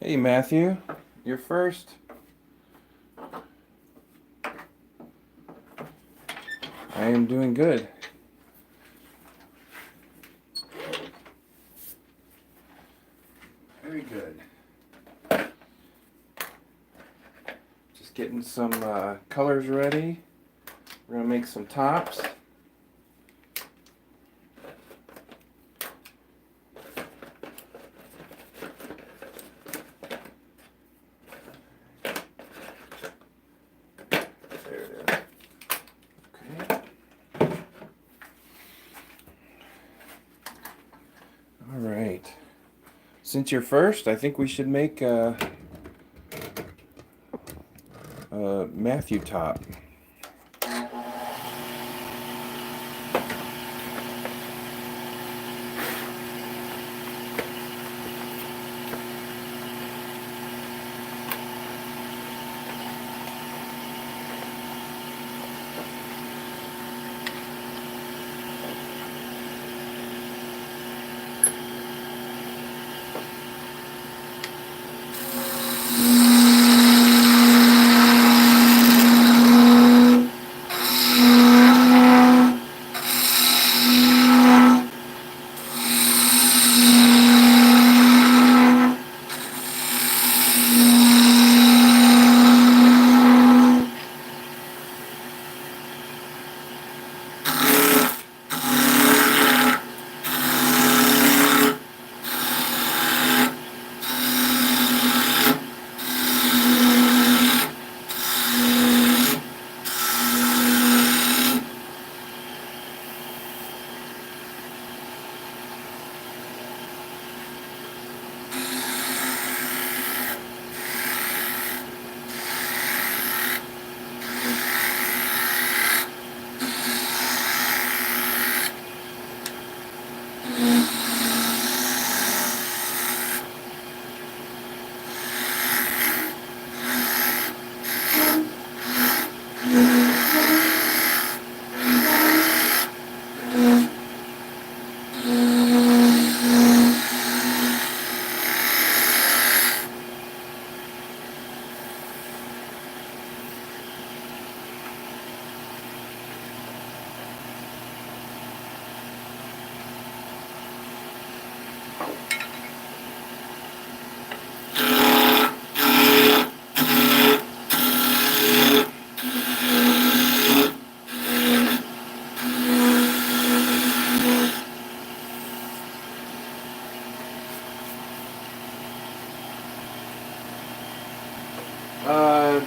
Hey Matthew, you're first. I am doing good. Very good. Just getting some colors ready. We're gonna make some tops. There it is. Okay. All right. Since you're first, I think we should make a Matthew top.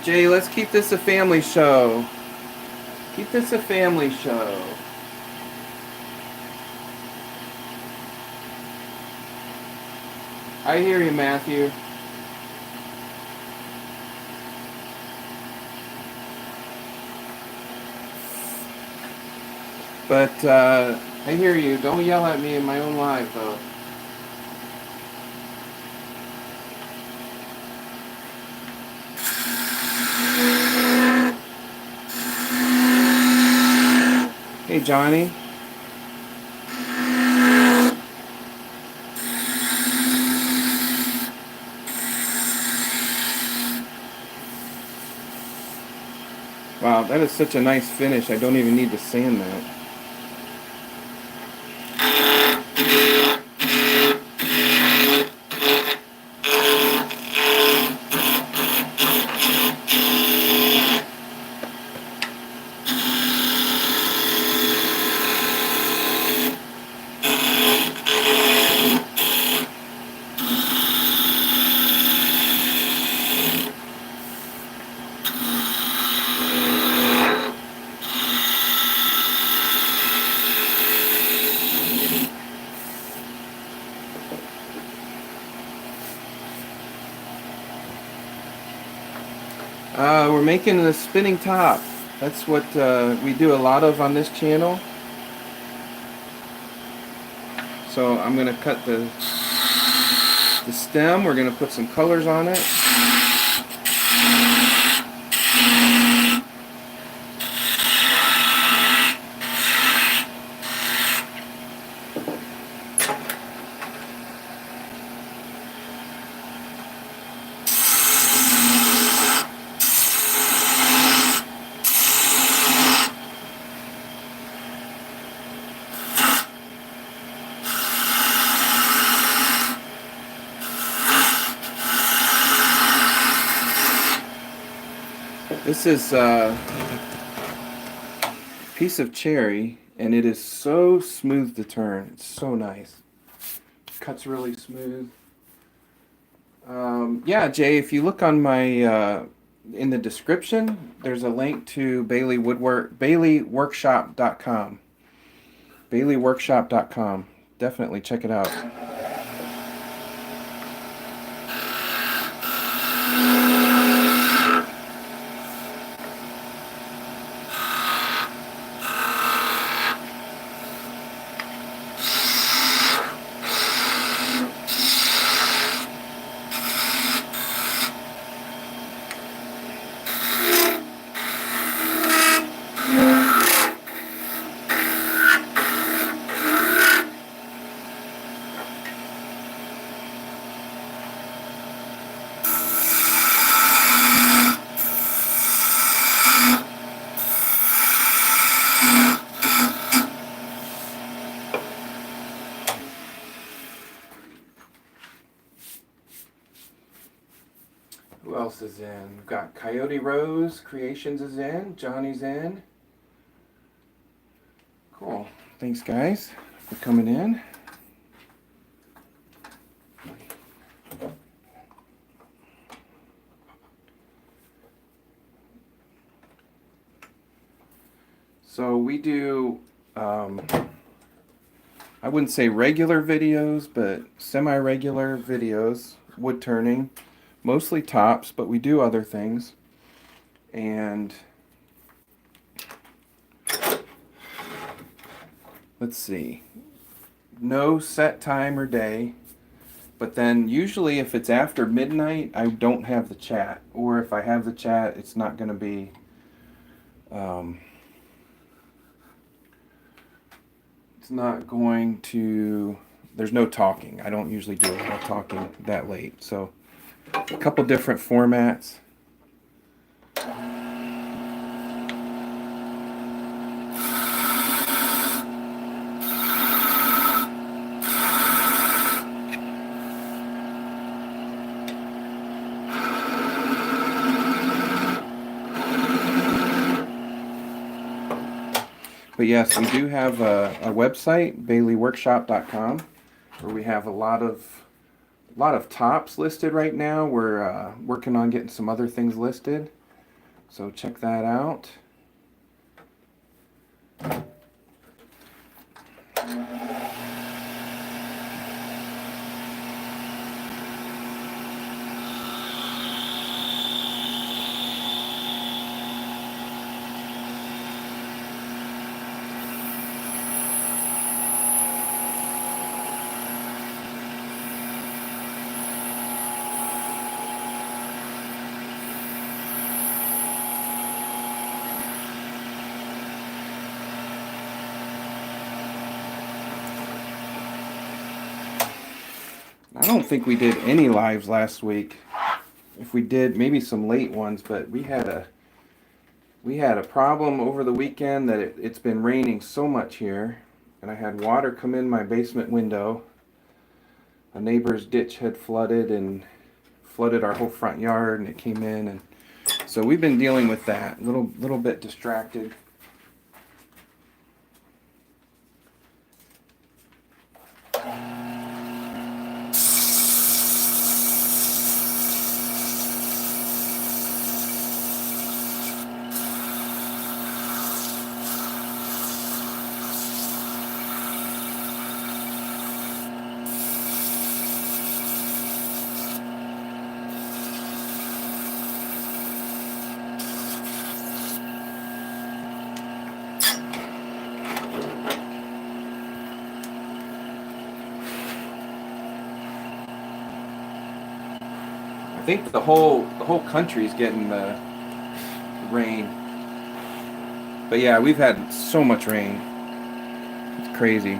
Jay, let's keep this a family show. Keep this a family show. I hear you, Matthew. But I hear you. Don't yell at me in my own live, though. Hey, Johnny. Wow, that is such a nice finish. I don't even need to sand that. We're making a spinning top. That's what we do a lot of on this channel. So I'm going to cut the stem. We're going to put some colors on it. This is a piece of cherry, and it is so smooth to turn. It's so nice. Cuts really smooth. Yeah, Jay, if you look on my in the description, there's a link to BaileyWorkshop.com. BaileyWorkshop.com. Definitely check it out. Who else is in? We've got Coyote Rose Creations is in. Johnny's in. Cool. Thanks, guys, for coming in. So we do, I wouldn't say regular videos, but semi-regular videos, wood turning, mostly tops, but we do other things. And let's see, no set time or day, but then usually if it's after midnight, I don't have the chat, or if I have the chat, it's not going to be, it's not going to, there's no talking. I don't usually do a lot of talking that late. So a couple different formats. But yes, we do have a website, BaileyWorkshop.com, where we have a lot of tops listed right now. We're working on getting some other things listed, so check that out. I don't think we did any lives last week. If we did, maybe some late ones, but we had a problem over the weekend that it's been raining so much here, and I had water come in my basement window. A neighbor's ditch had flooded and flooded our whole front yard, and it came in, and so we've been dealing with that. Little bit distracted. I think the whole country's getting the rain. But yeah, we've had so much rain. It's crazy.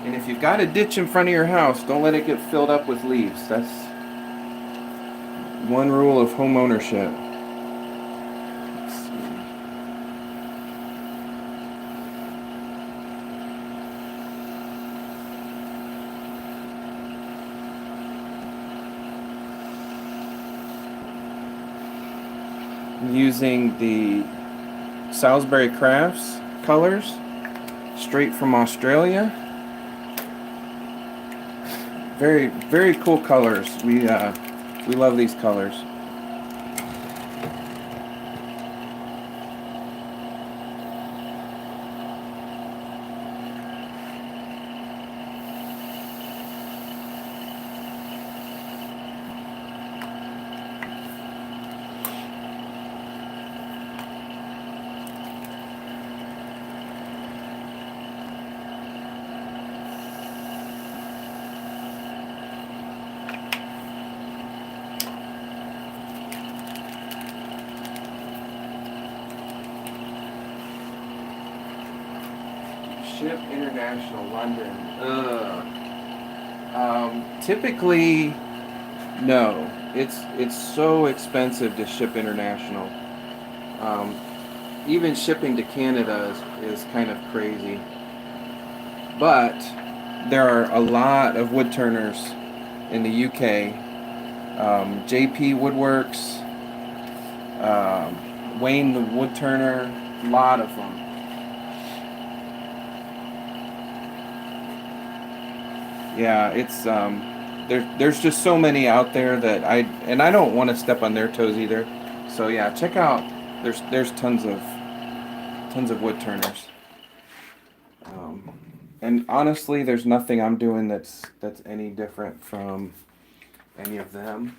And if you've got a ditch in front of your house, don't let it get filled up with leaves. That's one rule of home ownership. Let's see. I'm using the Salisbury Crafts colors, straight from Australia. Very, very cool colors. We love these colors. Ship International London. Typically, no. It's so expensive to ship international. Even shipping to Canada is kind of crazy. But there are a lot of wood turners in the UK. JP Woodworks, Wayne the wood turner, a lot of them. Yeah, it's there's just so many out there that I don't want to step on their toes either. So yeah, check out. There's tons of wood turners. And honestly, there's nothing I'm doing that's any different from any of them,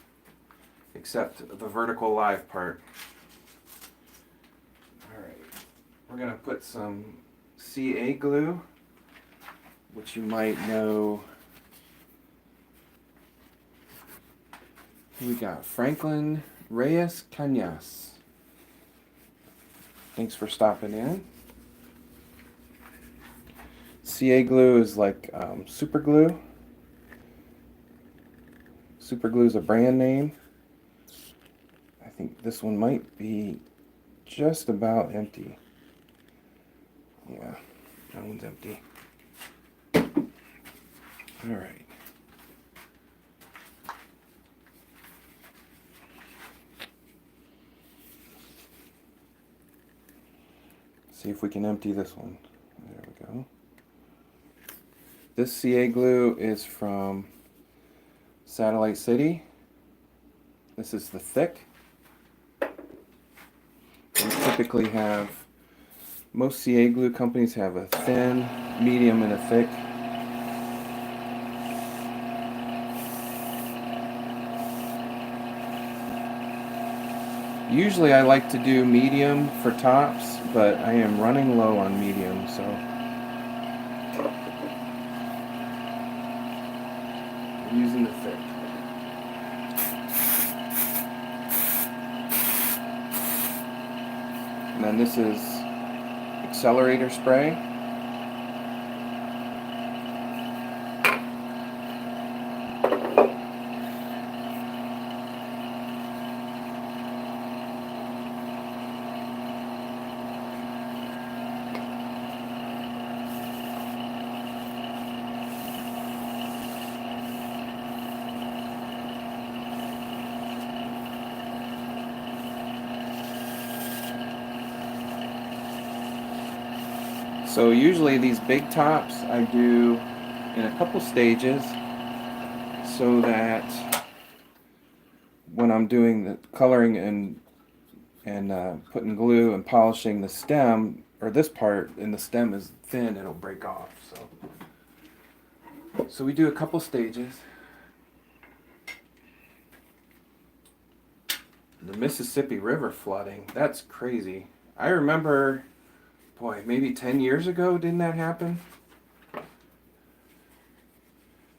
except the vertical live part. All right, we're gonna put some CA glue, which you might know. We got Franklin Reyes Cañas. Thanks for stopping in. CA glue is like super glue. Super glue is a brand name. I think this one might be just about empty. Yeah, that one's empty. All right. See if we can empty this one. There we go. This CA glue is from Satellite City. This is the thick. We typically have, most CA glue companies have a thin, medium, and a thick. Usually I like to do medium for tops, but I am running low on medium, so I'm using the thick. And then this is accelerator spray. So usually these big tops I do in a couple stages so that when I'm doing the coloring and putting glue and polishing the stem, or this part, and the stem is thin, it'll break off. So we do a couple stages. The Mississippi River flooding, that's crazy. I remember, boy, maybe 10 years ago, didn't that happen?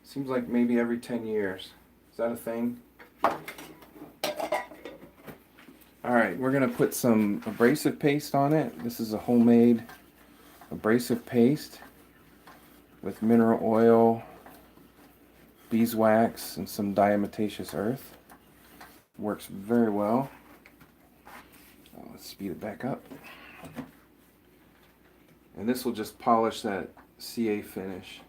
Seems like maybe every 10 years. Is that a thing? Alright, we're going to put some abrasive paste on it. This is a homemade abrasive paste with mineral oil, beeswax, and some diatomaceous earth. Works very well. Let's speed it back up. And this will just polish that CA finish.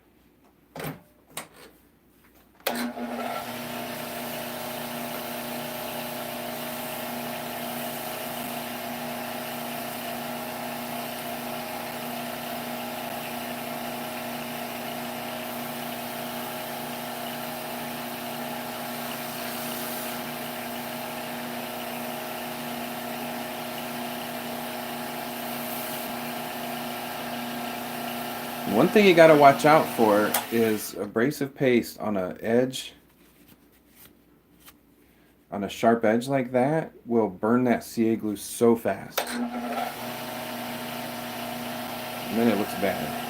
One thing you got to watch out for is abrasive paste on an edge, on a sharp edge like that, will burn that CA glue so fast. And then it looks bad.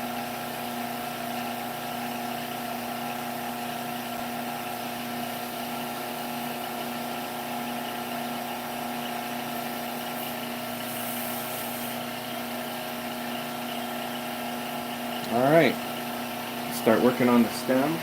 Alright, start working on the stem.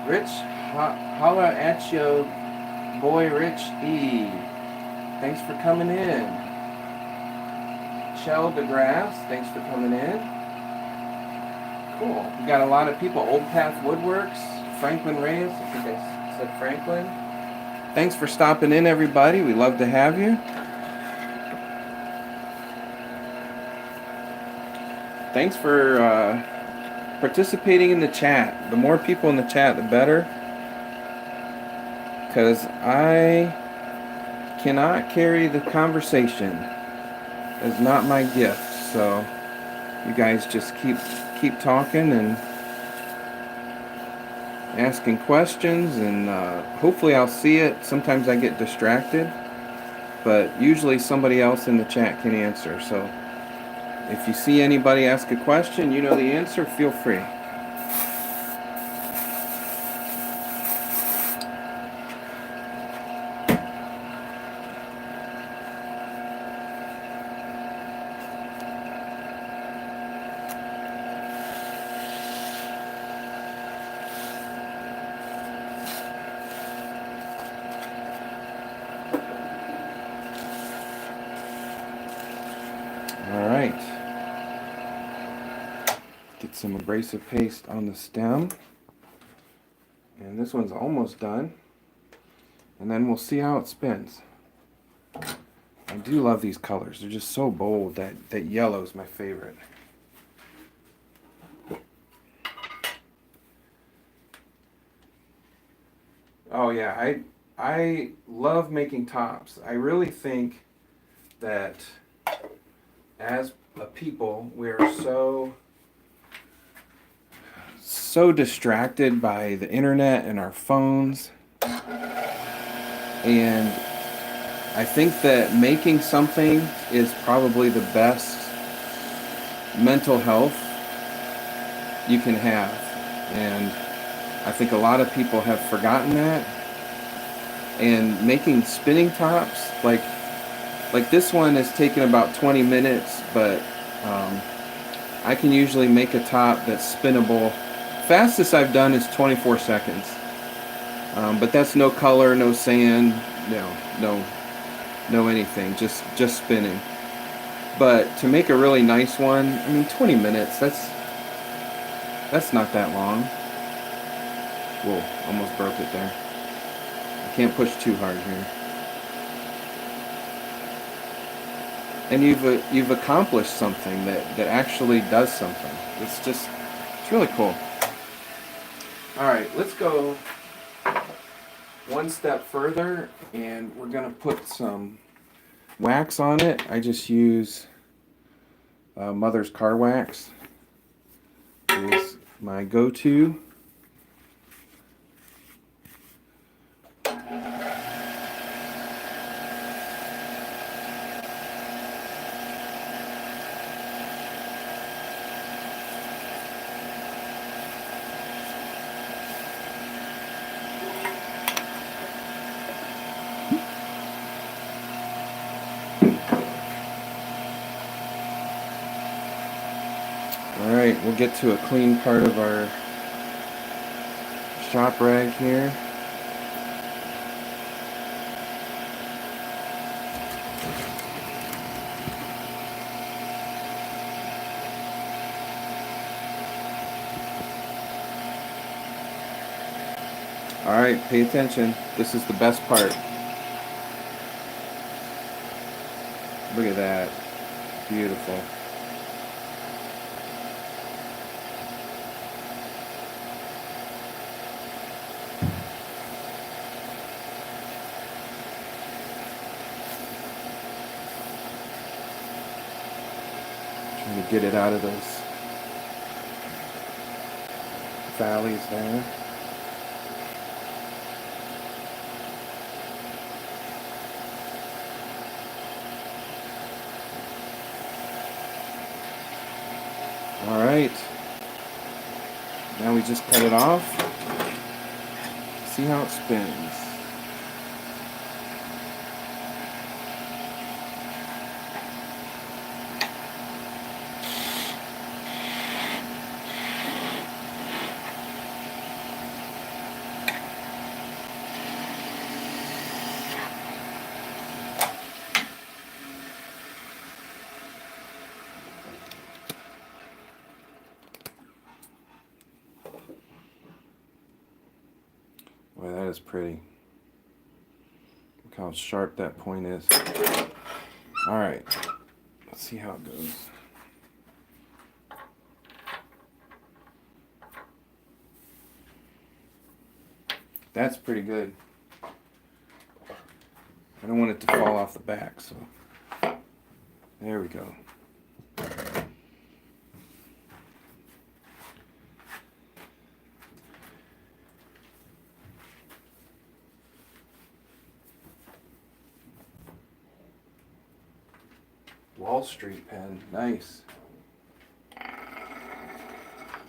Rich, holla at you, boy Rich E. Thanks for coming in. Chell DeGrasse, thanks for coming in. Cool. We got a lot of people. Old Path Woodworks, Franklin Reyes, I think I said Franklin. Thanks for stopping in, everybody. We love to have you. Thanks for participating in the chat. The more people in the chat, the better. Because I cannot carry the conversation. It's not my gift. So you guys just keep talking and asking questions, and hopefully I'll see it. Sometimes I get distracted, but usually somebody else in the chat can answer. So if you see anybody ask a question, you know the answer, feel free. Some abrasive paste on the stem, and this one's almost done, and then we'll see how it spins. I do love these colors. They're just so bold. That yellow is my favorite. Oh yeah, I love making tops. I really think that as a people, we are so distracted by the internet and our phones. And I think that making something is probably the best mental health you can have. And I think a lot of people have forgotten that. And making spinning tops, like this one is taking about 20 minutes, but I can usually make a top that's spinnable. Fastest I've done is 24 seconds. But that's no color, no sand, no anything, just spinning. But to make a really nice one, I mean, 20 minutes, that's not that long. Whoa, almost broke it there. I can't push too hard here. And you've accomplished something that actually does something. It's really cool. All right, let's go one step further, and we're gonna put some wax on it. I just use Mother's Car Wax. It is my go-to. Alright, we'll get to a clean part of our shop rag here. Alright, pay attention. This is the best part. Look at that. Beautiful. Trying to get it out of those valleys there. Alright, now we just cut it off. See how it spins. Boy, that is pretty. Look how sharp that point is. Alright, let's see how it goes. That's pretty good. I don't want it to fall off the back, so there we go. Wall Street pen, nice.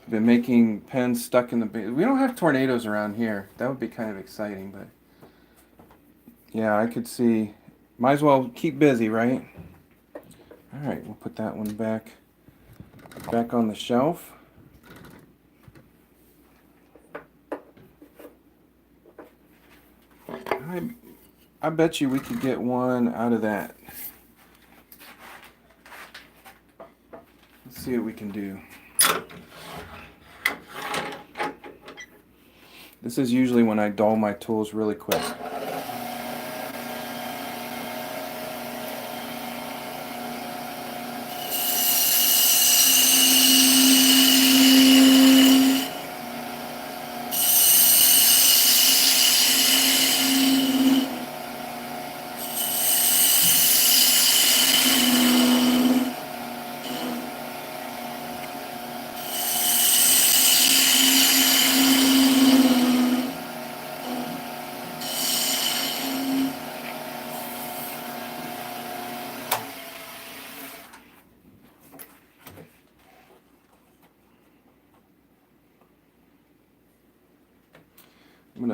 Been making pens stuck in the we don't have tornadoes around here. That would be kind of exciting, but yeah, I could see. Might as well keep busy, right? All right, we'll put that one back on the shelf. I bet you we could get one out of that. Let's see what we can do. This is usually when I dull my tools really quick.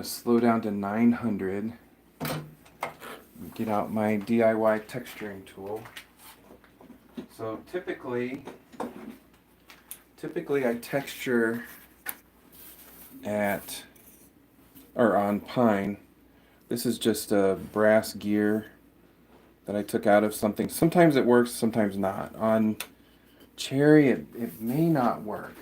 going to slow down to 900. Get out my DIY texturing tool. So typically I texture on pine. This is just a brass gear that I took out of something. Sometimes it works, sometimes not. On cherry, it may not work.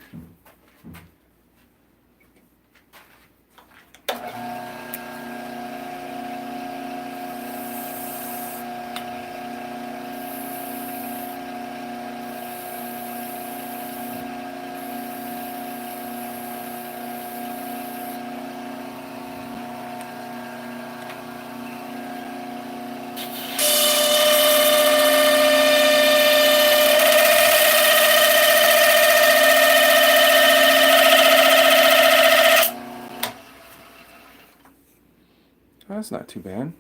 That's not too bad.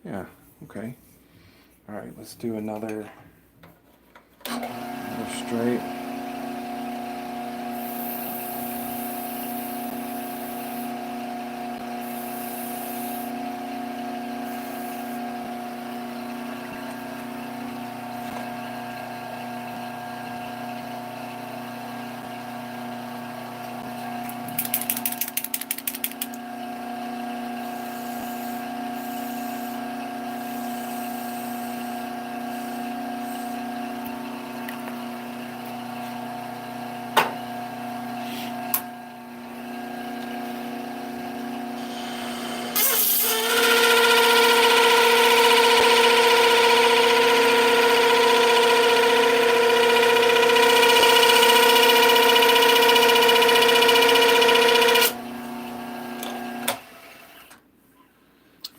Yeah, okay. All right, let's do another straight.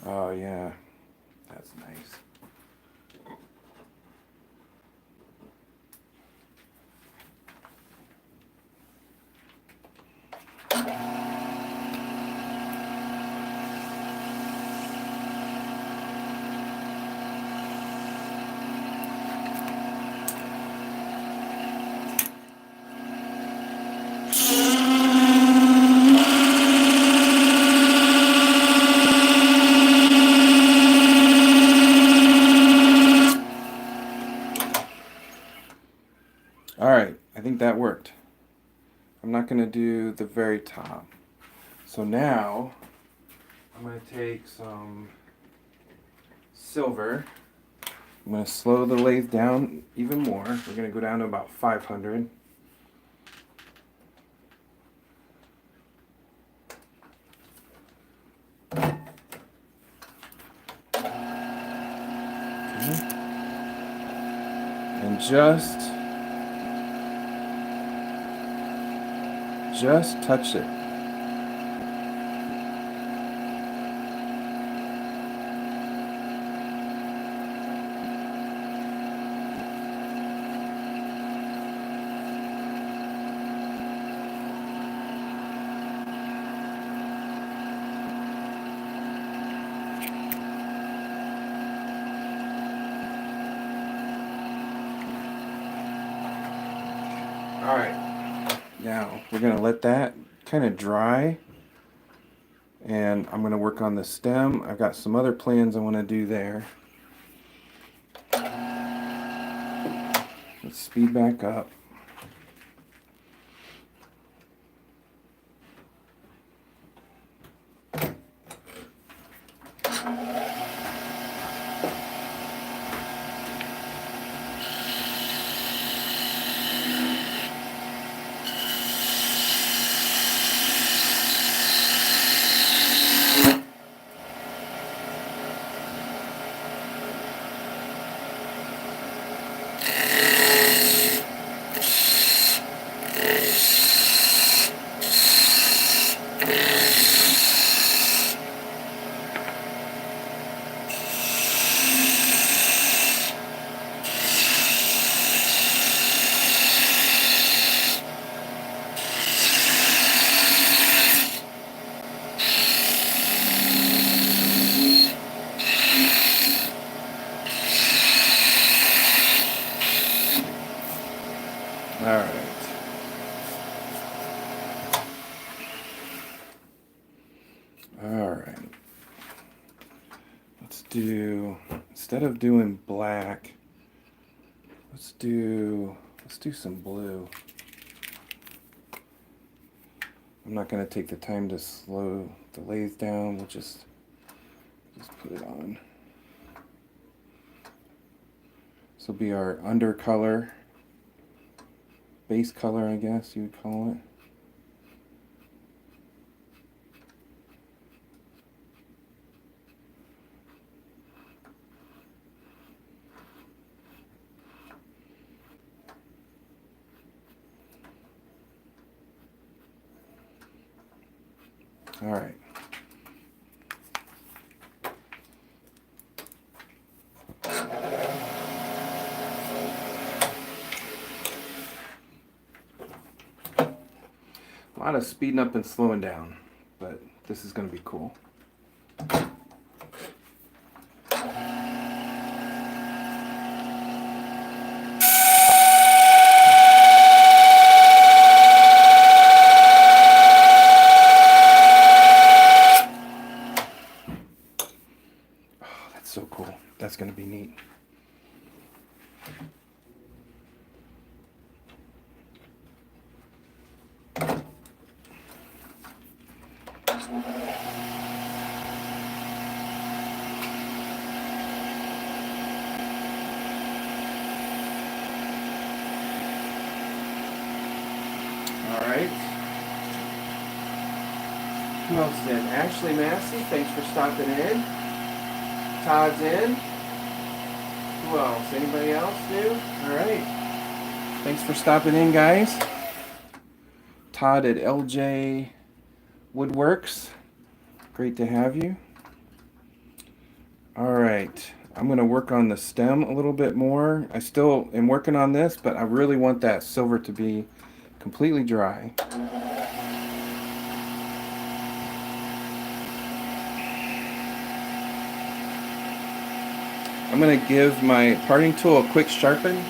Oh yeah, that's nice. All right, I think that worked. I'm not going to do the very top. So now I'm going to take some silver. I'm going to slow the lathe down even more. We're going to go down to about 500. And just touch it. All right, now we're going to let that kind of dry, and I'm going to work on the stem. I've got some other plans I want to do there. Let's speed back up. All right. Let's do, instead of doing black, let's do some blue. I'm not going to take the time to slow the lathe down. We'll just put it on. This will be our undercolor, base color, I guess you would call it. All right. A lot of speeding up and slowing down, but this is going to be cool. So cool. That's going to be neat. All right. Who else is in? Ashley Massey, thanks for stopping in. Todd's in. Who else? Anybody else new? All right. Thanks for stopping in, guys. Todd at LJ Woodworks. Great to have you. All right. I'm going to work on the stem a little bit more. I still am working on this, but I really want that silver to be completely dry. I'm going to give my parting tool a quick sharpen.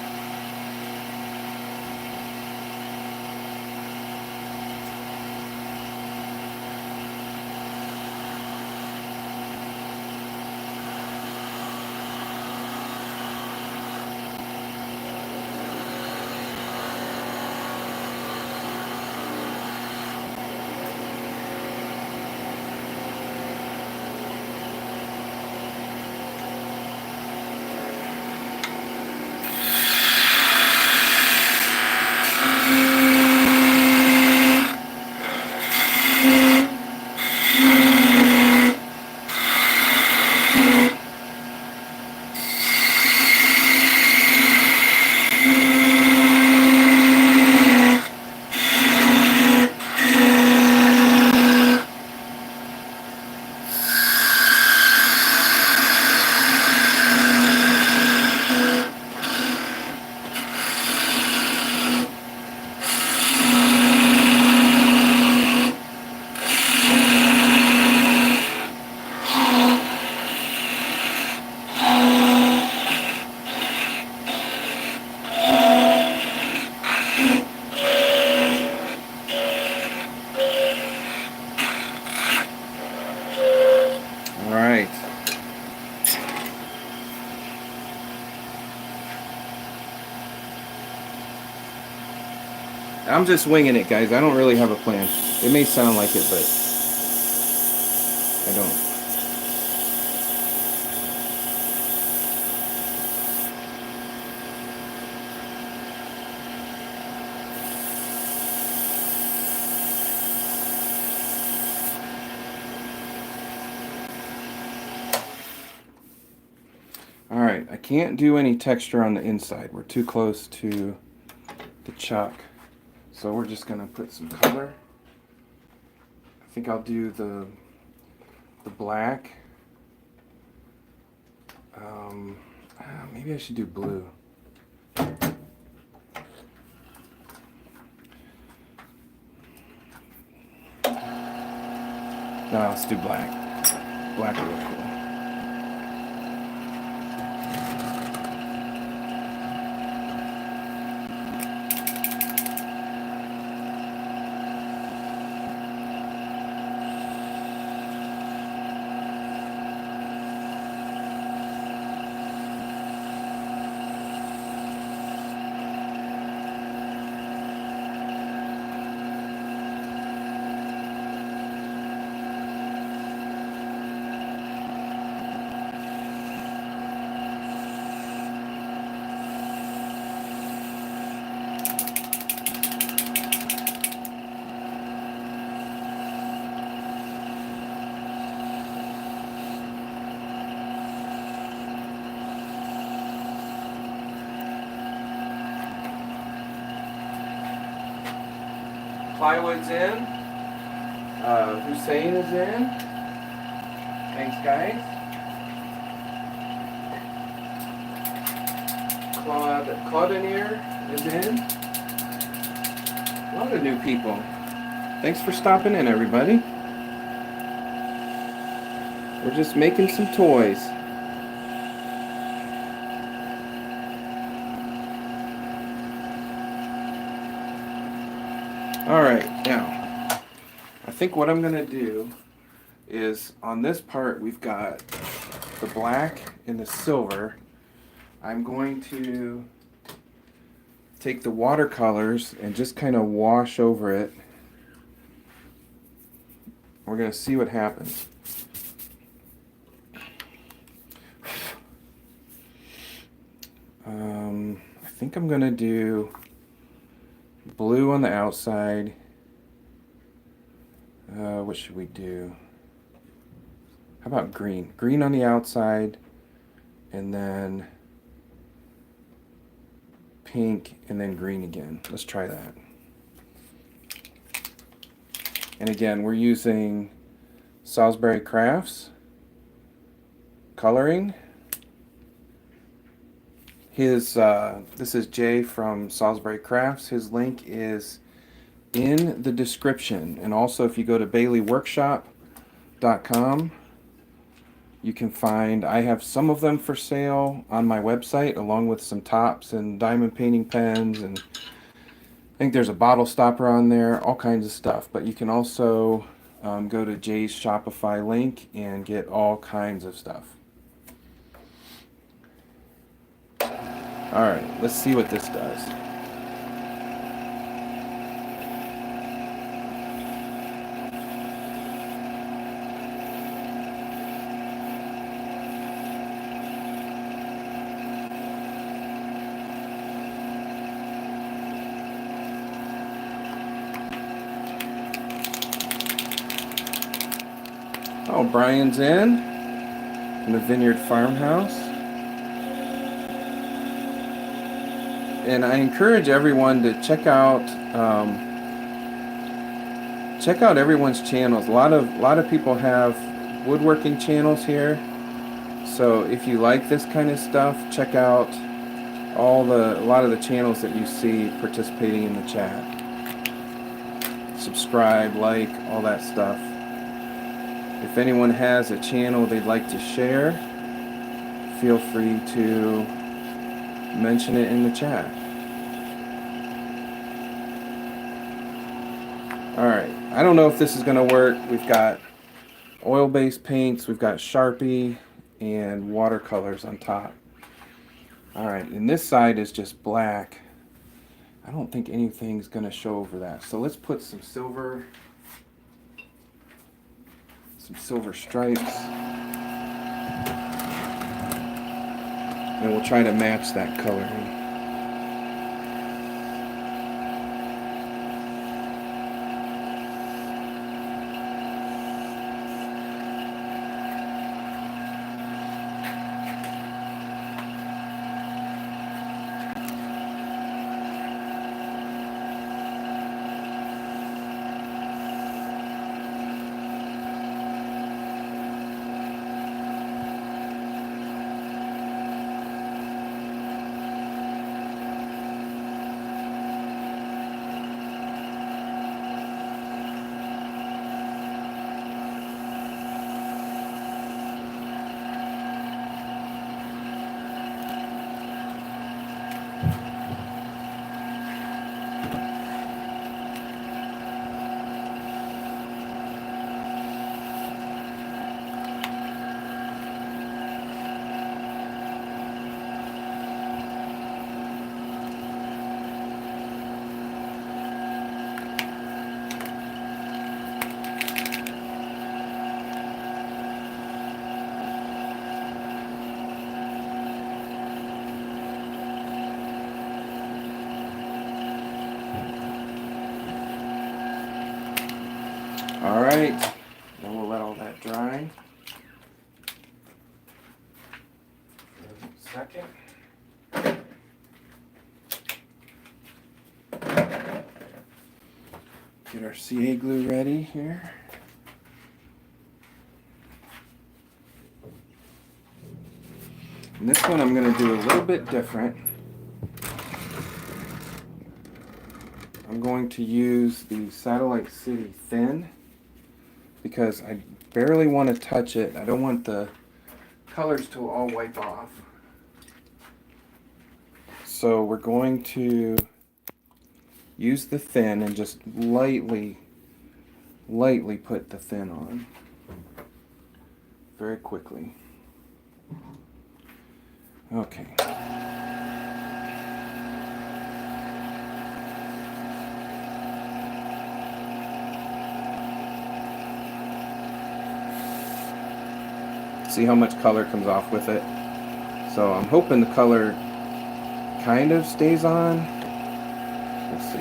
I'm just winging it, guys. I don't really have a plan. It may sound like it, but I don't. All right, I can't do any texture on the inside. We're too close to the chalk. So we're just gonna put some color. I think I'll do the black. Maybe I should do blue. No, let's do black. Black will look cool. Plywood's in. Hussein is in. Thanks, guys. Claudinier is in. A lot of new people. Thanks for stopping in, everybody. We're just making some toys. Alright, now, I think what I'm going to do is, on this part we've got the black and the silver. I'm going to take the watercolors and just kind of wash over it. We're going to see what happens. I think I'm going to do blue on the outside. What should we do? How about green? Green on the outside, and then pink, and then green again. Let's try that. And again, we're using Salisbury Crafts coloring. This is Jay from Salisbury Crafts. His link is in the description. And also, if you go to baileyworkshop.com, you can find, I have some of them for sale on my website, along with some tops and diamond painting pens, and I think there's a bottle stopper on there, all kinds of stuff. But you can also go to Jay's Shopify link and get all kinds of stuff. Alright, let's see what this does. Oh, Brian's in the Vineyard Farmhouse. And I encourage everyone to check out everyone's channels. A lot of people have woodworking channels here. So if you like this kind of stuff, check out a lot of the channels that you see participating in the chat. Subscribe, like, all that stuff. If anyone has a channel they'd like to share, feel free to mention it in the chat. Alright, I don't know if this is going to work. We've got oil-based paints, we've got Sharpie, and watercolors on top. Alright, and this side is just black. I don't think anything's going to show over that. So let's put some silver stripes. And we'll try to match that coloring. Alright, then we'll let all that dry. Second. Get our CA glue ready here. And this one I'm going to do a little bit different. I'm going to use the Satellite City Thin because I barely want to touch it. I don't want the colors to all wipe off. So we're going to use the thin and just lightly put the thin on very quickly. Okay. See how much color comes off with it? So I'm hoping the color kind of stays on. Let's see.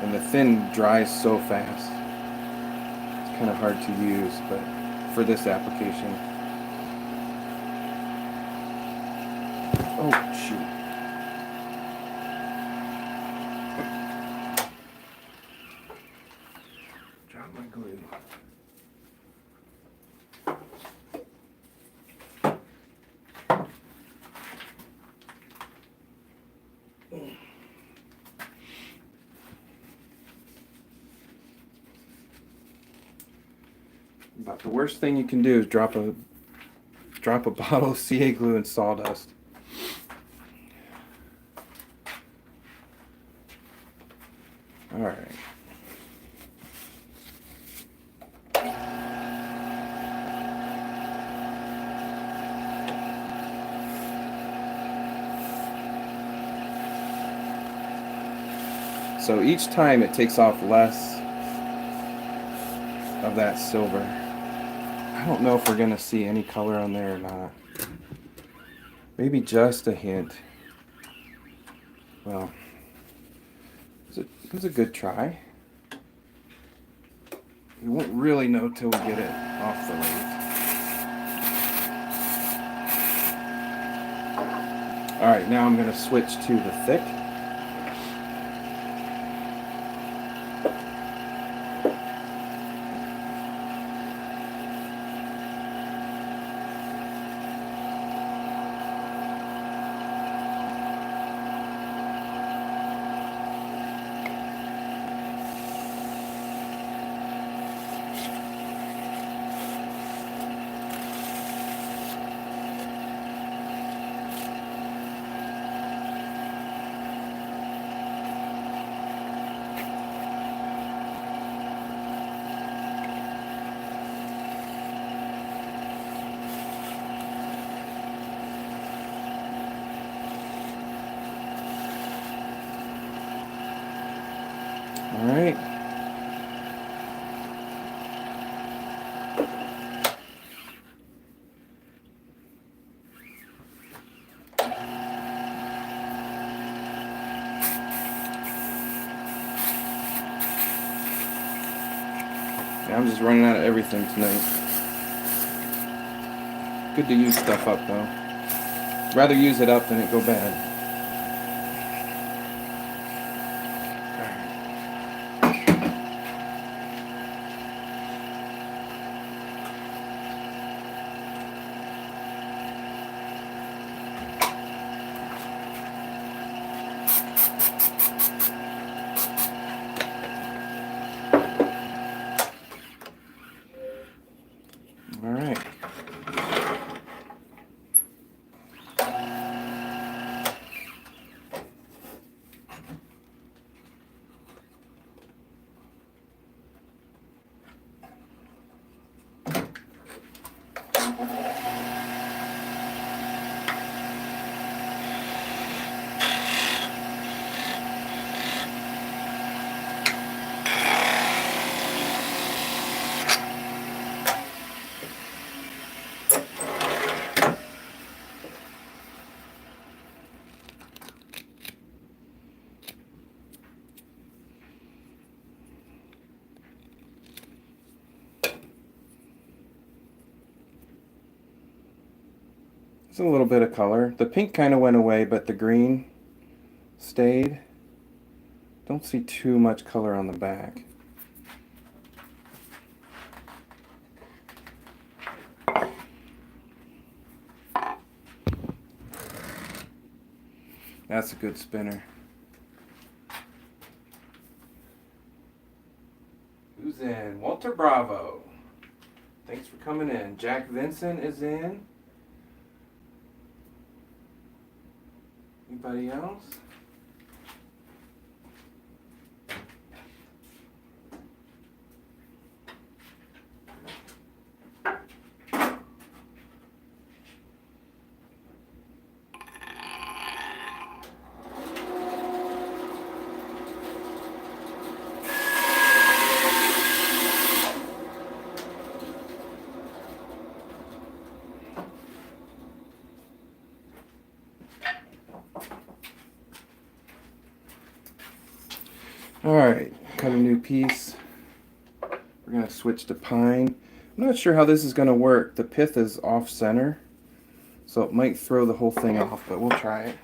And the thin dries so fast. It's kind of hard to use, but for this application. Oh, shoot. Drop my glue. About the worst thing you can do is drop a bottle of CA glue in sawdust. All right. So each time it takes off less of that silver. I don't know if we're gonna see any color on there or not. Maybe just a hint. Well, it was a good try. You won't really know till we get it off the lathe. Alright, now I'm gonna switch to the thick. All right. Yeah, I'm just running out of everything tonight. Good to use stuff up though. Rather use it up than it go bad. All right. There's a little bit of color. The pink kind of went away, but the green stayed. Don't see too much color on the back. That's a good spinner. Who's in? Walter Bravo. Thanks for coming in. Jack Vincent is in. Anybody else? Alright, cut a new piece. We're going to switch to pine. I'm not sure how this is going to work. The pith is off center, so it might throw the whole thing off, but we'll try it.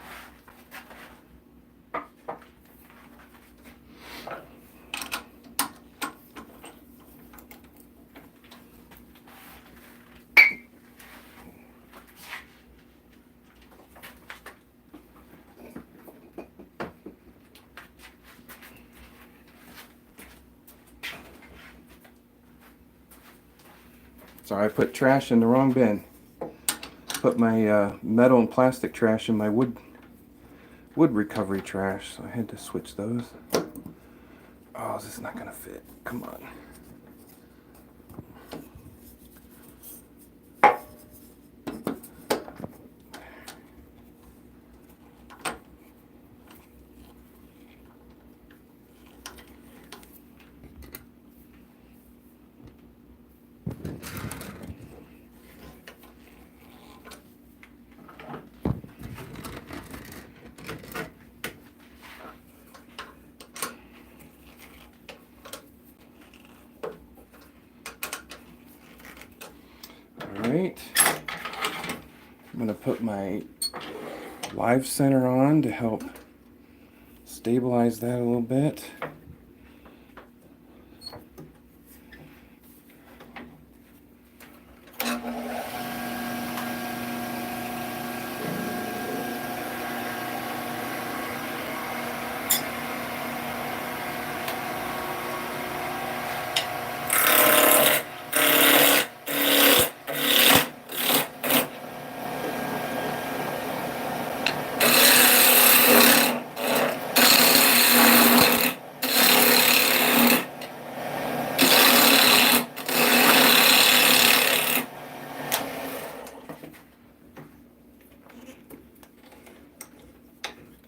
Sorry, I put trash in the wrong bin. Put my metal and plastic trash in my wood recovery trash, so I had to switch those. Oh, this is not gonna fit. Come on. Alright, I'm going to put my live center on to help stabilize that a little bit.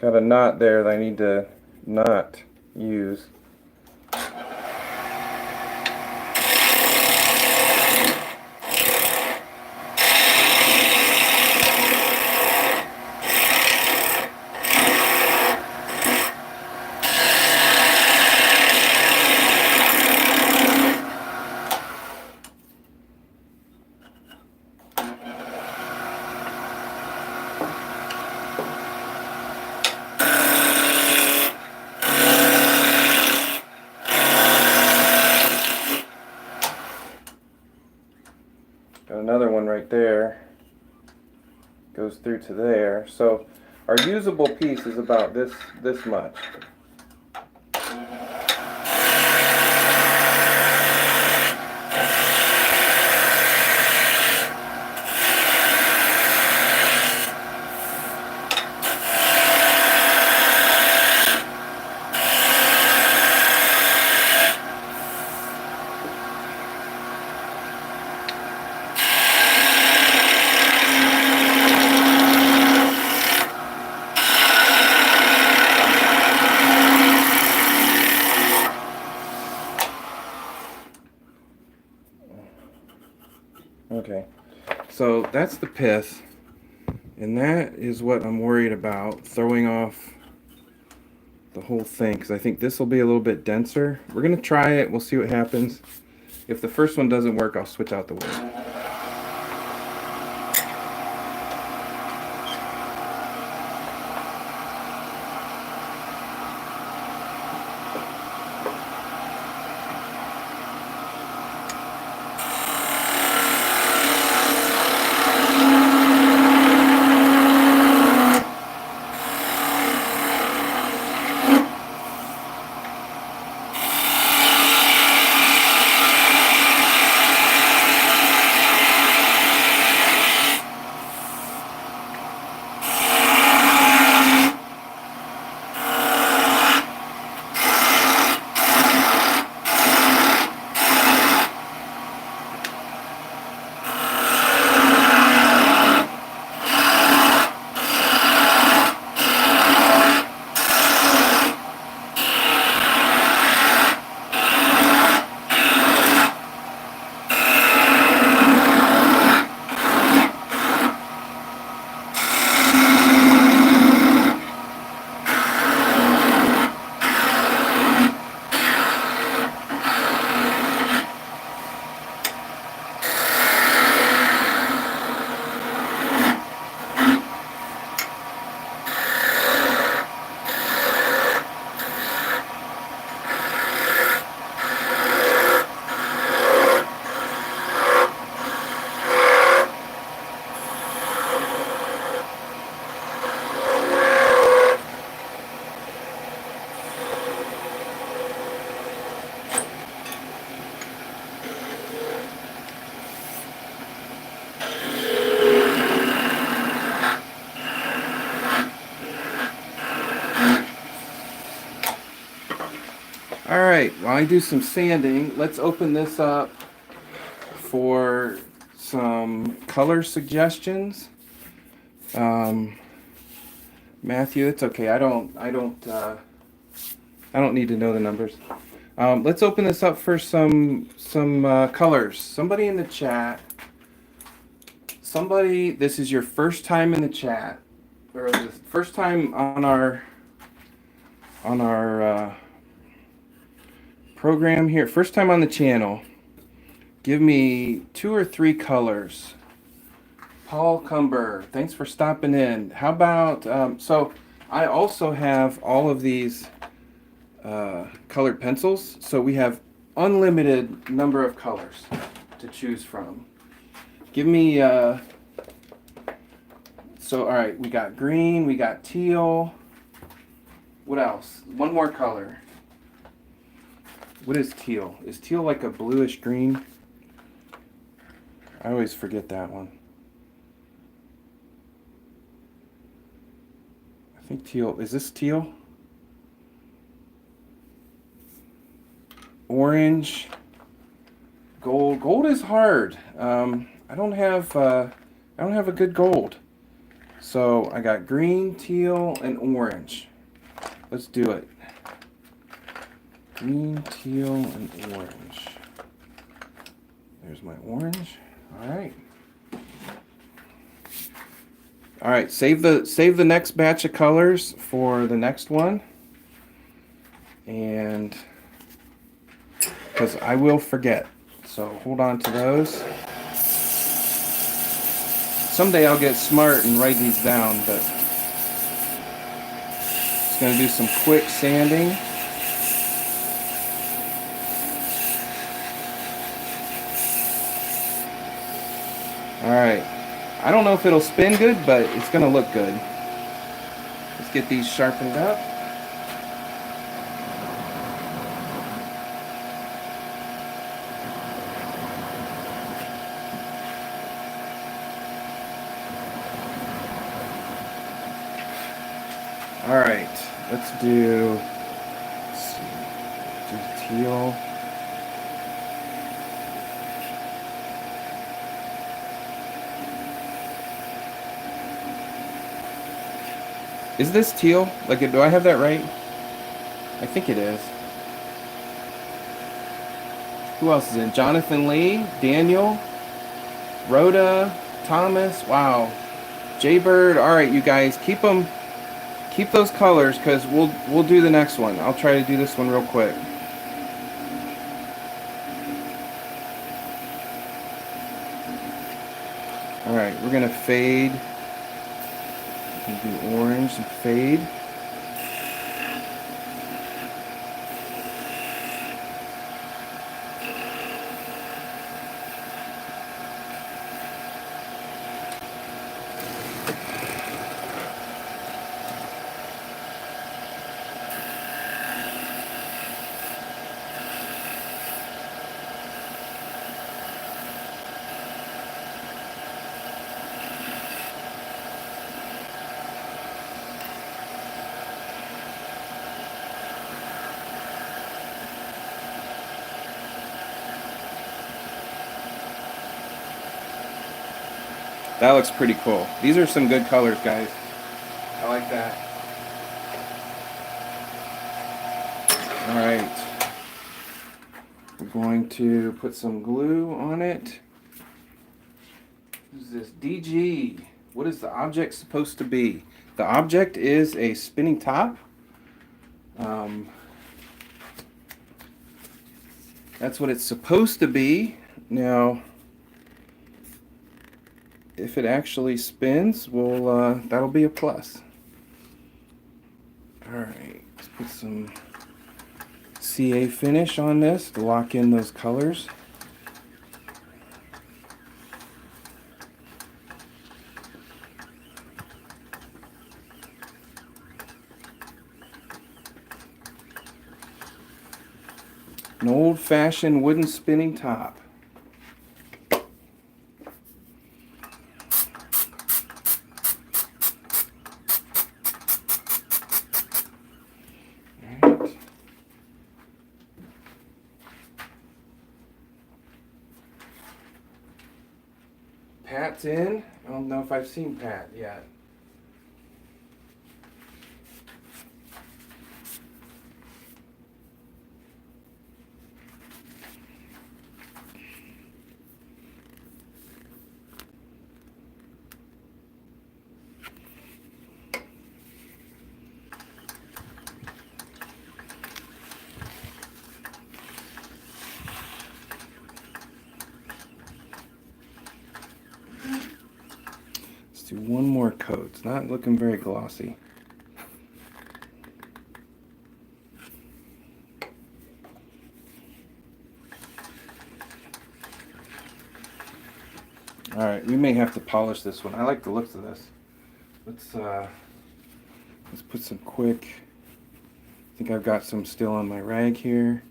Got a knot there that I need to not use. Got another one right there. Goes through to there. So our usable piece is about this much. Okay, so that's the pith, and that is what I'm worried about, throwing off the whole thing, because I think this will be a little bit denser. We're going to try it, we'll see what happens. If the first one doesn't work, I'll switch out the wood. right, while I do some sanding, let's open this up for some color suggestions. Matthew, it's okay. I don't need to know the numbers. Let's open this up for some colors. Somebody in the chat. Somebody, this is your first time in the chat, or the first time on our program here. First time on the channel. Give me 2 or 3 colors. Paul Cumber, thanks for stopping in. How about, so I also have all of these colored pencils. So we have unlimited number of colors to choose from. Give me, so all right, we got green, we got teal. What else? One more color. What is teal? Is teal like a bluish green? I always forget that one. I think teal, is this teal? Orange, gold. Gold is hard. I don't have a good gold. So I got green, teal, and orange. Let's do it. Green, teal, and orange. There's my orange. All right. All right, save the next batch of colors for the next one. And because I will forget. So hold on to those. Someday I'll get smart and write these down, but just going to do some quick sanding. All right. I don't know if it'll spin good, but it's going to look good. Let's get these sharpened up. All right, let's do teal. Is this teal? Like, do I have that right? I think it is. Who else is in? Jonathan Lee, Daniel, Rhoda, Thomas. Wow, Jaybird. All right, you guys, keep those colors because we'll do the next one. I'll try to do this one real quick. All right, we're gonna fade. Do orange and fade. That looks pretty cool. These are some good colors, guys. I like that. All right. We're going to put some glue on it. What is this? DG. What is the object supposed to be? The object is a spinning top. That's what it's supposed to be. Now, if it actually spins, that'll be a plus. All right, let's put some CA finish on this to lock in those colors. An old-fashioned wooden spinning top. Pat's in. I don't know if I've seen Pat yet. Do one more coat. It's not looking very glossy. All right, we may have to polish this one. I like the looks of this. Let's put some quick. I think I've got some still on my rag here.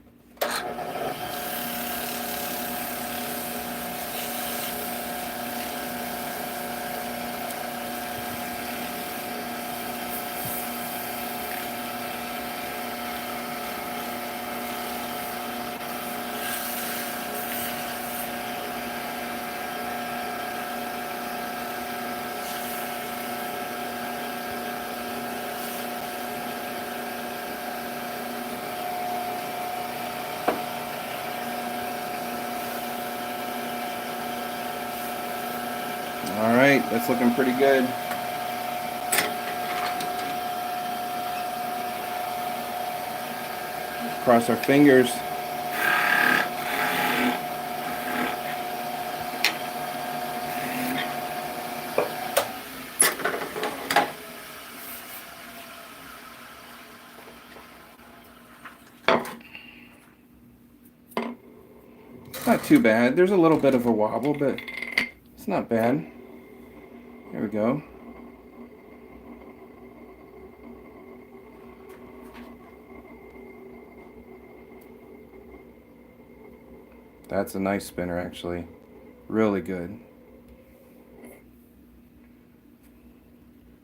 All right, that's looking pretty good. Cross our fingers. It's not too bad. There's a little bit of a wobble, but it's not bad. There we go. That's a nice spinner, actually. Really good.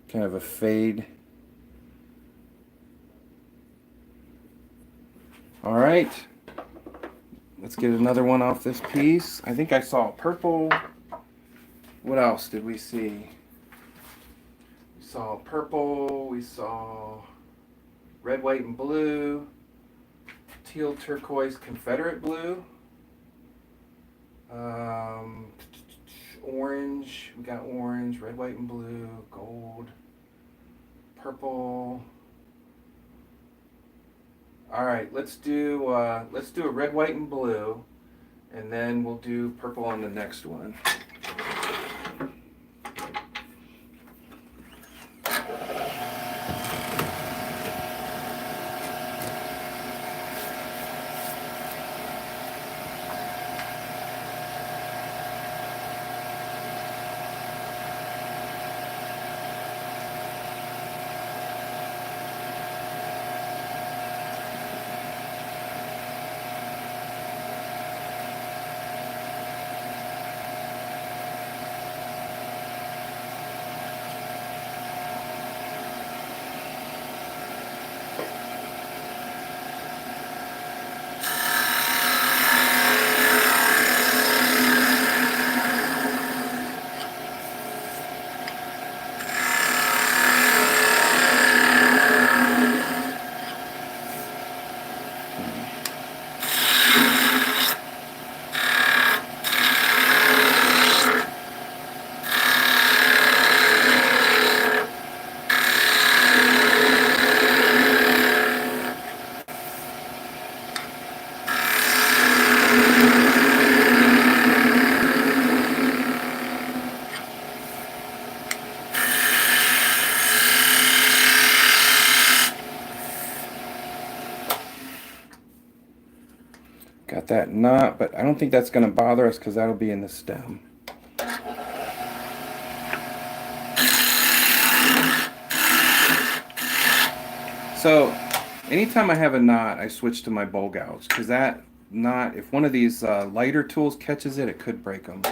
Kind of a fade. All right. Let's get another one off this piece. I think I saw purple. What else did we see? We saw purple, we saw red, white, and blue, teal, turquoise, Confederate blue, orange, we got orange, red, white, and blue, gold, purple. All right, let's do a red, white, and blue, and then we'll do purple on the next one. Got that knot, but I don't think that's going to bother us because that'll be in the stem. So anytime I have a knot, I switch to my bowl gouge because that knot, if one of these lighter tools catches it, it could break them.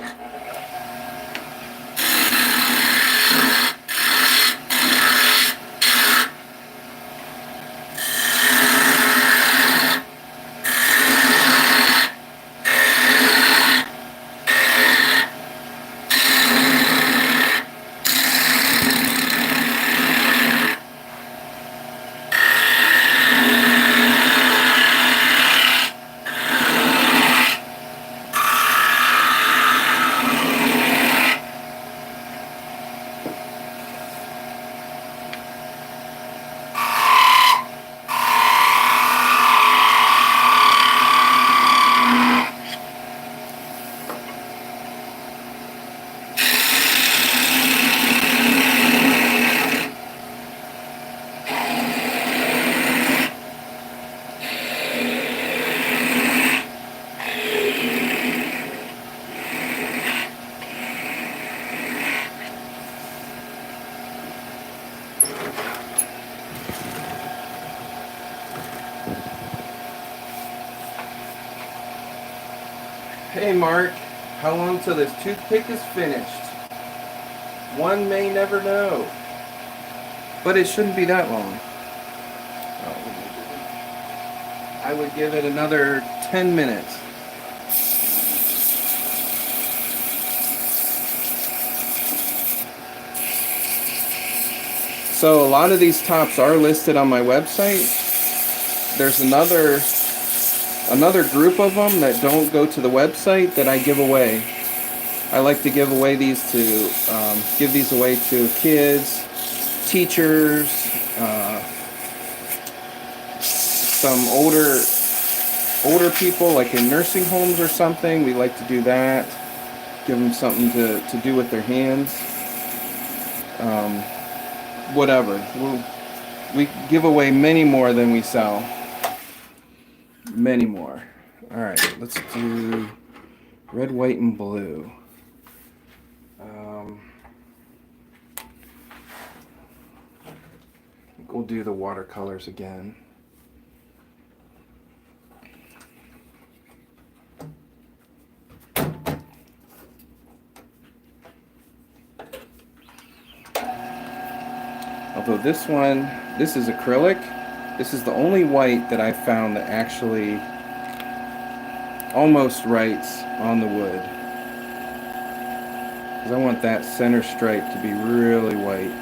Hey Mark, how long till this toothpick is finished? One may never know. But it shouldn't be that long. I would give it another 10 minutes. So a lot of these tops are listed on my website. There's another group of them that don't go to the website that I give away. I like to give away these to give these away to kids, teachers, some older people like in nursing homes or something. We like to do that. Give them something to do with their hands. Whatever. We give away many more than we sell. Many more. Alright, let's do red, white, and blue. We'll do the watercolors again. Although this is acrylic. This is the only white that I've found that actually almost writes on the wood. Because I want that center stripe to be really white.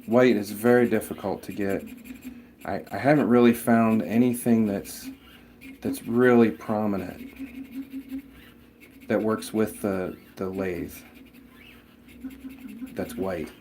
White is very difficult to get. I haven't really found anything that's really prominent that works with the lathe that's white.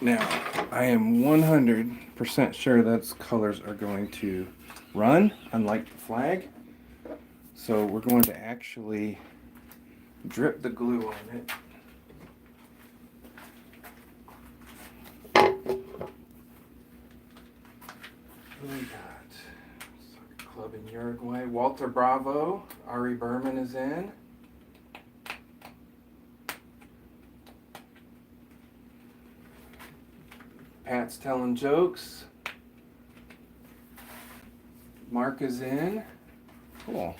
Now, I am 100% sure those colors are going to run, unlike the flag. So we're going to actually drip the glue on it. What do we got? Soccer Club in Uruguay. Walter Bravo. Ari Berman is in. Pat's telling jokes. Mark is in. Cool.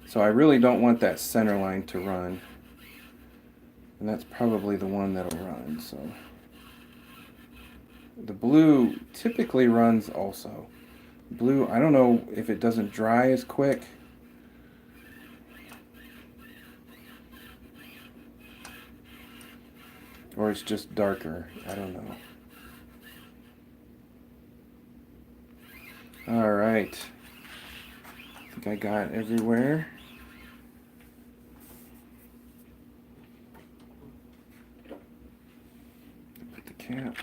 So I really don't want that center line to run. And that's probably the one that'll run. So the blue typically runs also. Blue, I don't know if it doesn't dry as quick. Or it's just darker. I don't know. All right. I think I got it everywhere. Put the cap.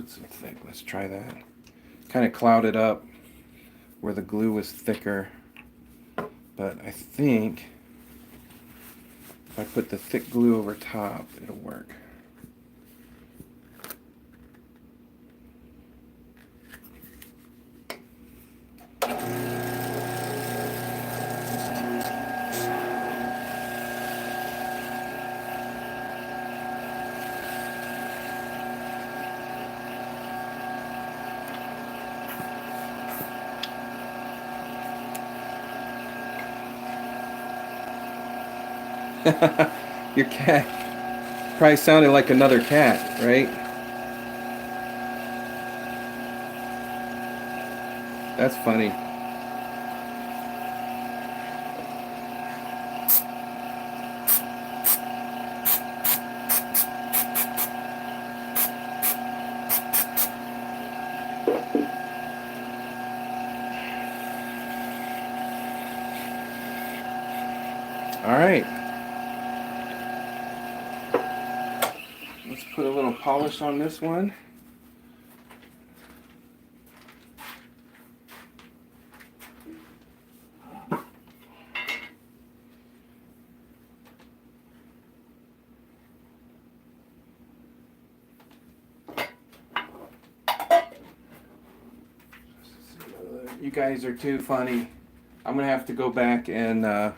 Some thick. Let's try that. Kind of clouded up where the glue was thicker, but I think if I put the thick glue over top, it'll work. Your cat probably sounded like another cat, right? That's funny. All right. Let's put a little polish on this one. You guys are too funny. I'm gonna have to go back and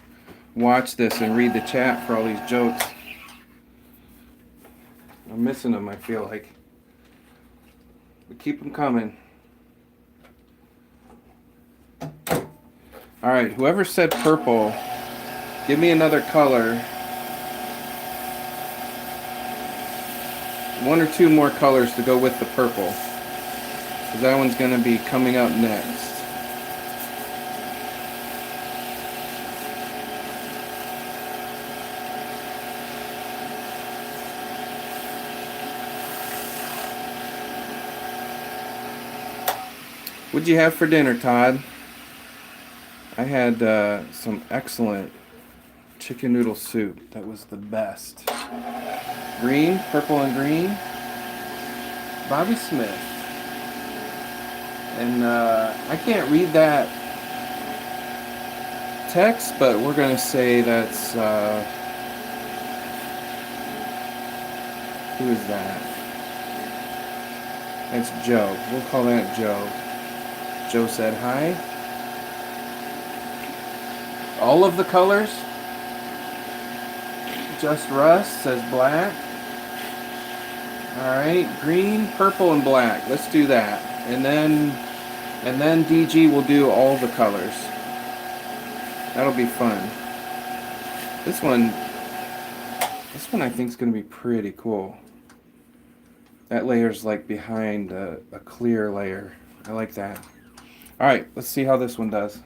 watch this and read the chat for all these jokes. I'm missing them, I feel like. But keep them coming. Alright, whoever said purple, give me another color. One or two more colors to go with the purple. Because that one's going to be coming up next. What'd you have for dinner, Todd? I had some excellent chicken noodle soup. That was the best. Green, purple and green. Bobby Smith. And I can't read that text, but we're going to say that's... who is that? That's Joe. We'll call that Joe. Joe said hi. All of the colors. Just Russ says black. Alright, green, purple, and black. Let's do that. And then DG will do all the colors. That'll be fun. This one I think is going to be pretty cool. That layer's like behind a clear layer. I like that. Alright, let's see how this one does.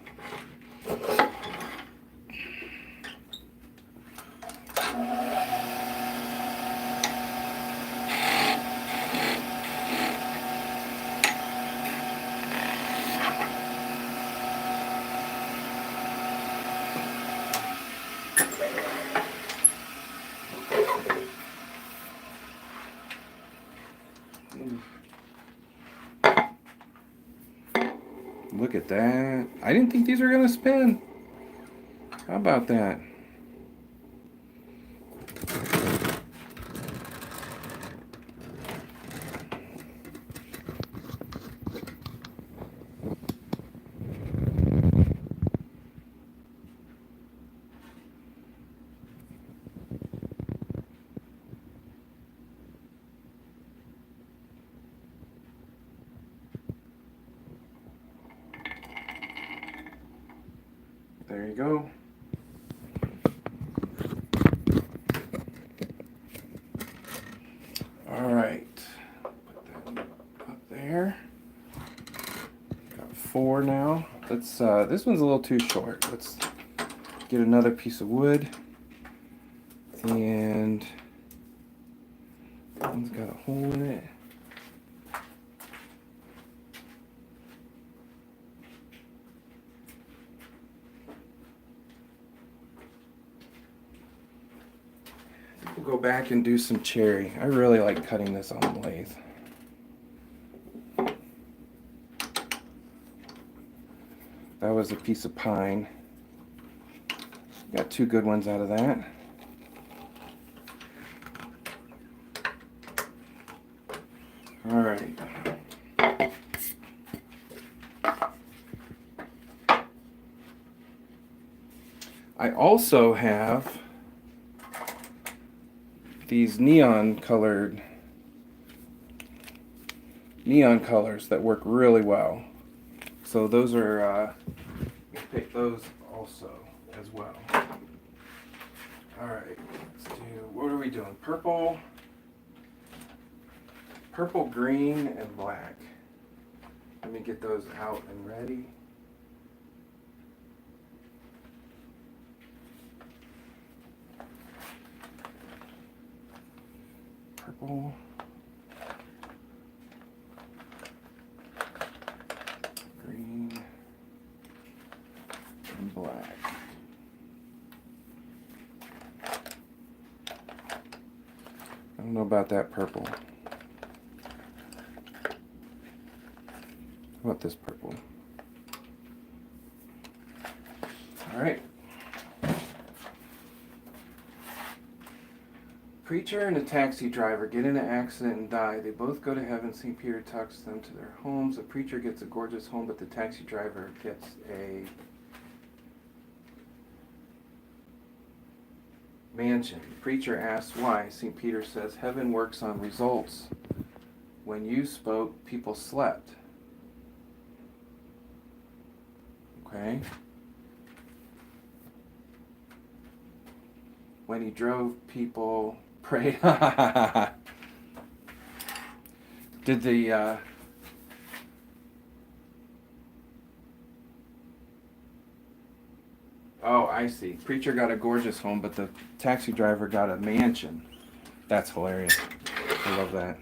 Look at that. I didn't think these were going to spin. How about that? There you go. All right, put that up there. Got 4 now. Let's. This one's a little too short. Let's get another piece of wood, and one's got a hole in it. We'll go back and do some cherry. I really like cutting this on the lathe. That was a piece of pine. Got 2 good ones out of that. All right. I also have these neon colors that work really well. So those are, we pick those also as well. All right, let's do, what are we doing? Purple, green, and black. Let me get those out and ready. Purple, green, and black. I don't know about that purple. How about this purple? All right. Preacher and a taxi driver get in an accident and die. They both go to heaven. St. Peter tucks them to their homes. The preacher gets a gorgeous home, but the taxi driver gets a mansion. The preacher asks why. St. Peter says, heaven works on results. When you spoke, people slept. Okay? When he drove, people prayed. Did the oh, I see. Preacher got a gorgeous home, but the taxi driver got a mansion. That's hilarious. I love that.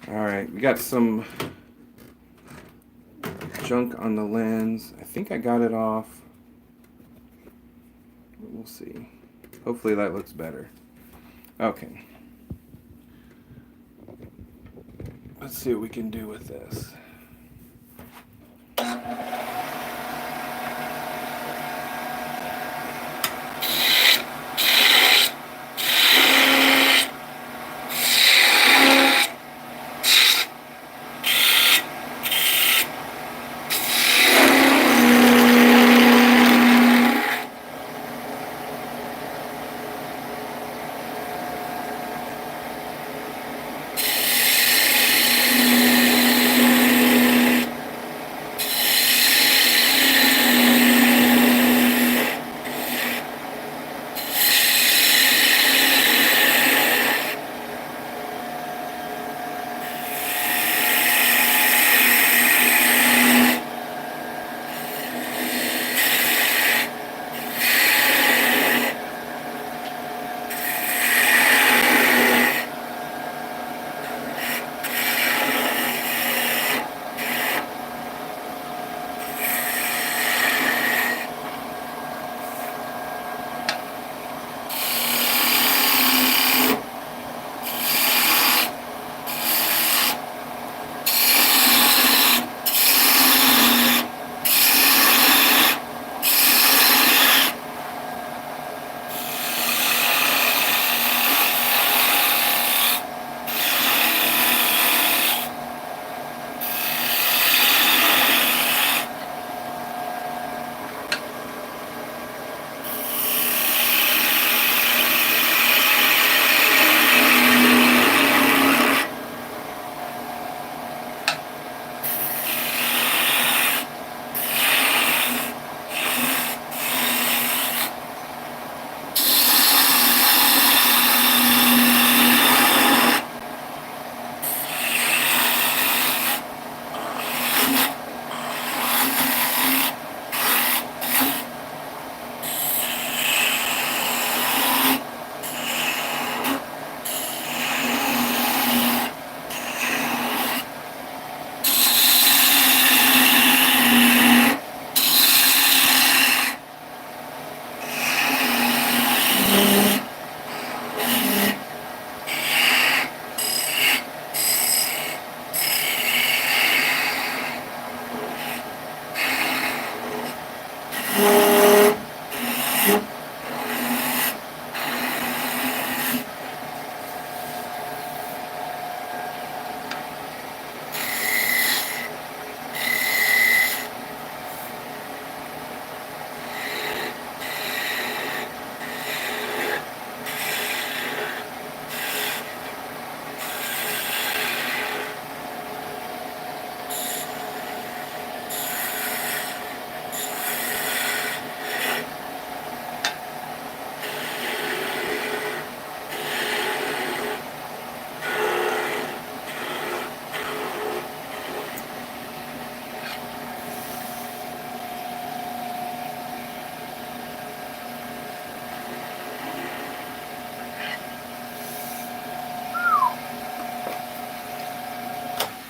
Alright, we got some junk on the lens. I think I got it off. We'll see. Hopefully that looks better. Okay. Let's see what we can do with this.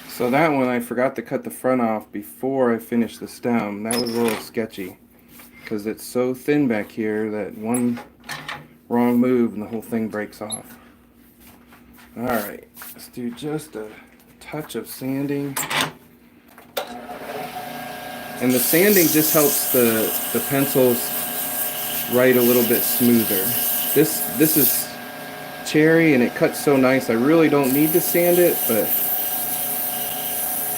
So that one, I forgot to cut the front off before I finished the stem. That was a little sketchy because it's so thin back here that one wrong move and the whole thing breaks off. Alright, let's do just a touch of sanding. And the sanding just helps the pencils write a little bit smoother. This is cherry and it cuts so nice. I really don't need to sand it, but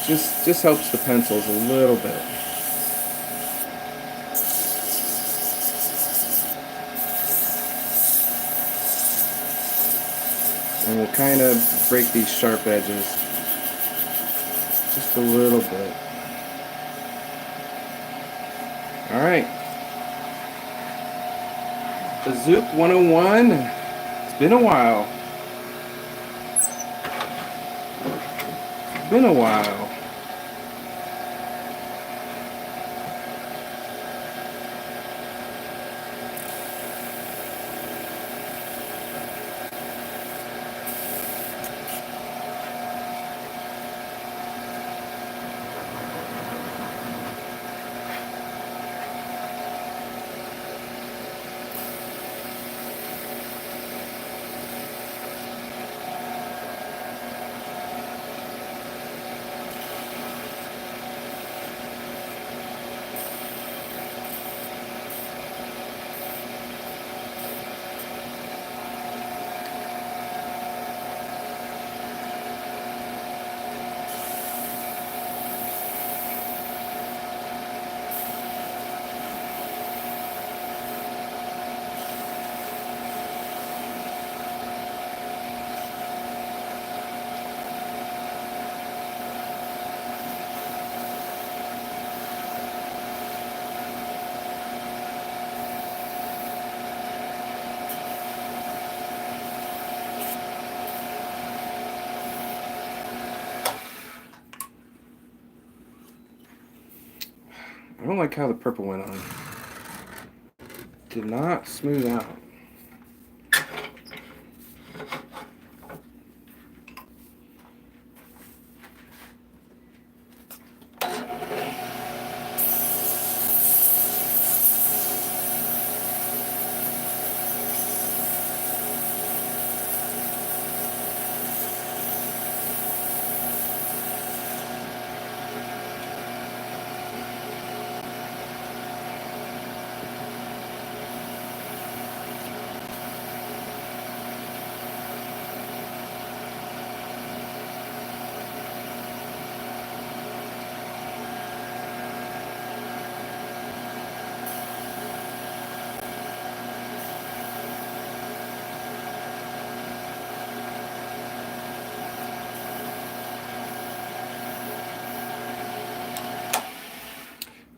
just helps the pencils a little bit. And we'll kind of break these sharp edges just a little bit. Alright. The Zook 101. It's been a while. It's been a while. don't like how the purple went on. Did not smooth out.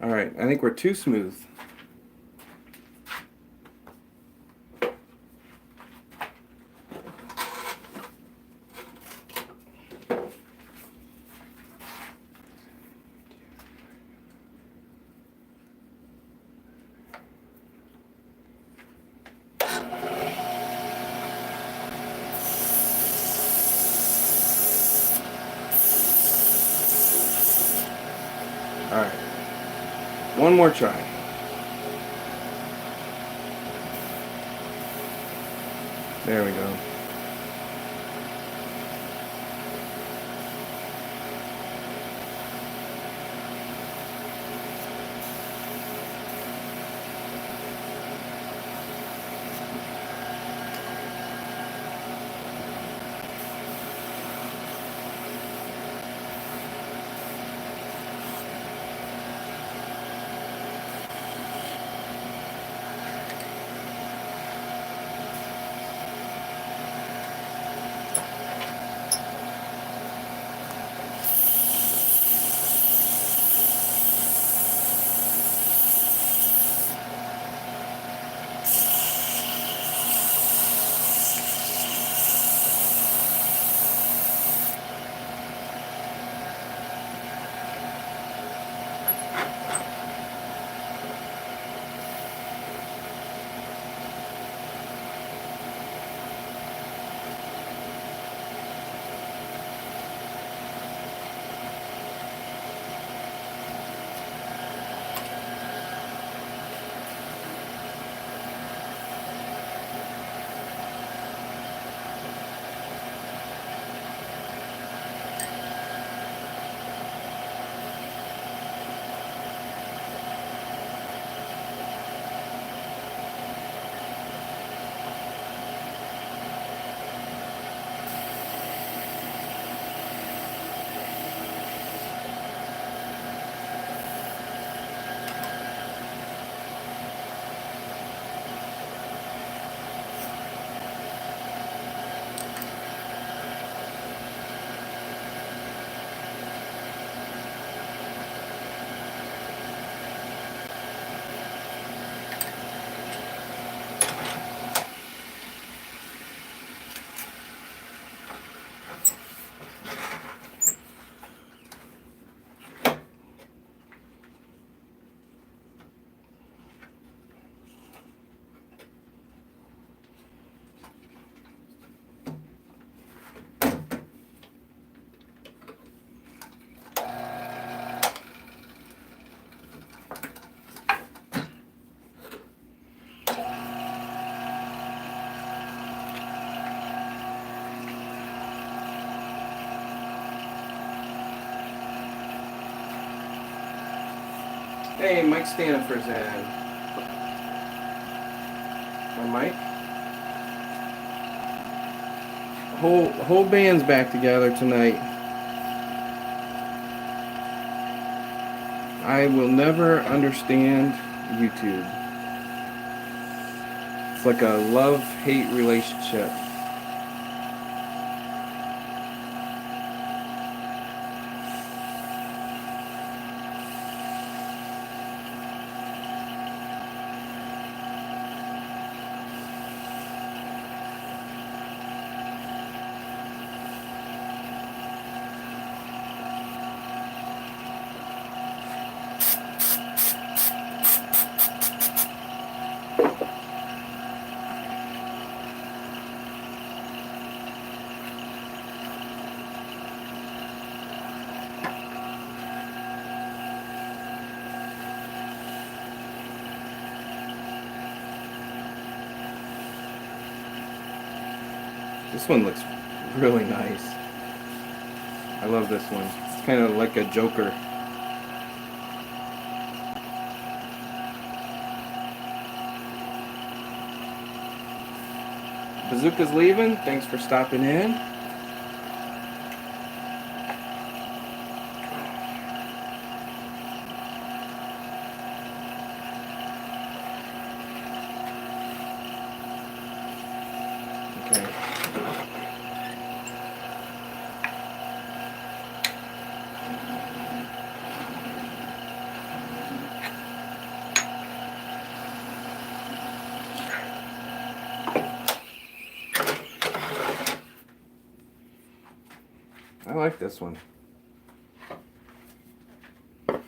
All right, I think we're too smooth. All right, one more try. There we go. Hey, Mike's standing for his ad. My mic? Whole band's back together tonight. I will never understand YouTube. It's like a love-hate relationship. This one looks really nice. I love this one. It's kind of like a Joker. Bazooka's leaving. Thanks for stopping in. Okay. I like this one. Got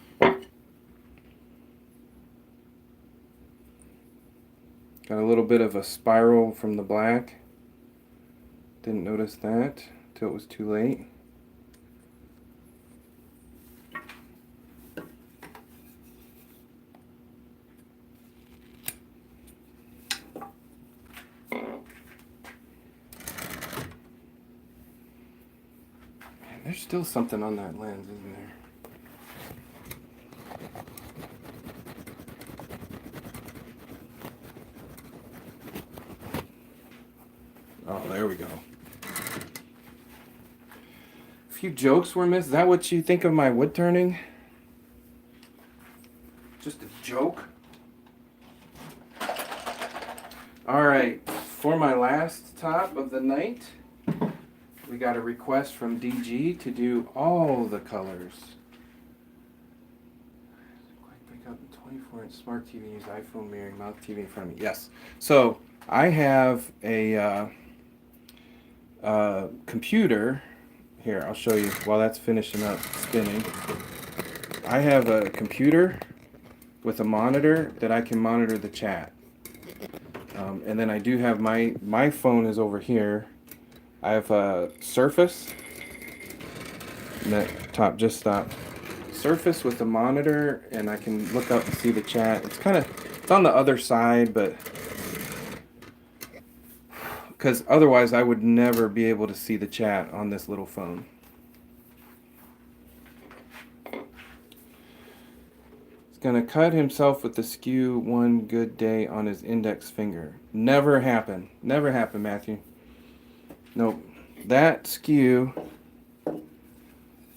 a little bit of a spiral from the black. Didn't notice that till it was too late. There's still something on that lens, isn't there? Oh, there we go. A few jokes were missed. Is that what you think of my wood turning? Just a joke? Alright, for my last top of the night, we got a request from DG to do all the colors. Quick pick up the 24-inch smart TV, use iPhone mirroring, mount TV in front of me. Yes. So I have a computer. Here, I'll show you while that's finishing up spinning. I have a computer with a monitor that I can monitor the chat. And then I do have my phone is over here. I have a Surface. And that top just stopped. Surface with the monitor, and I can look up and see the chat. It's on the other side, but because otherwise I would never be able to see the chat on this little phone. He's gonna cut himself with the skew one good day on his index finger. Never happened. Never happened, Matthew. Nope. That skew,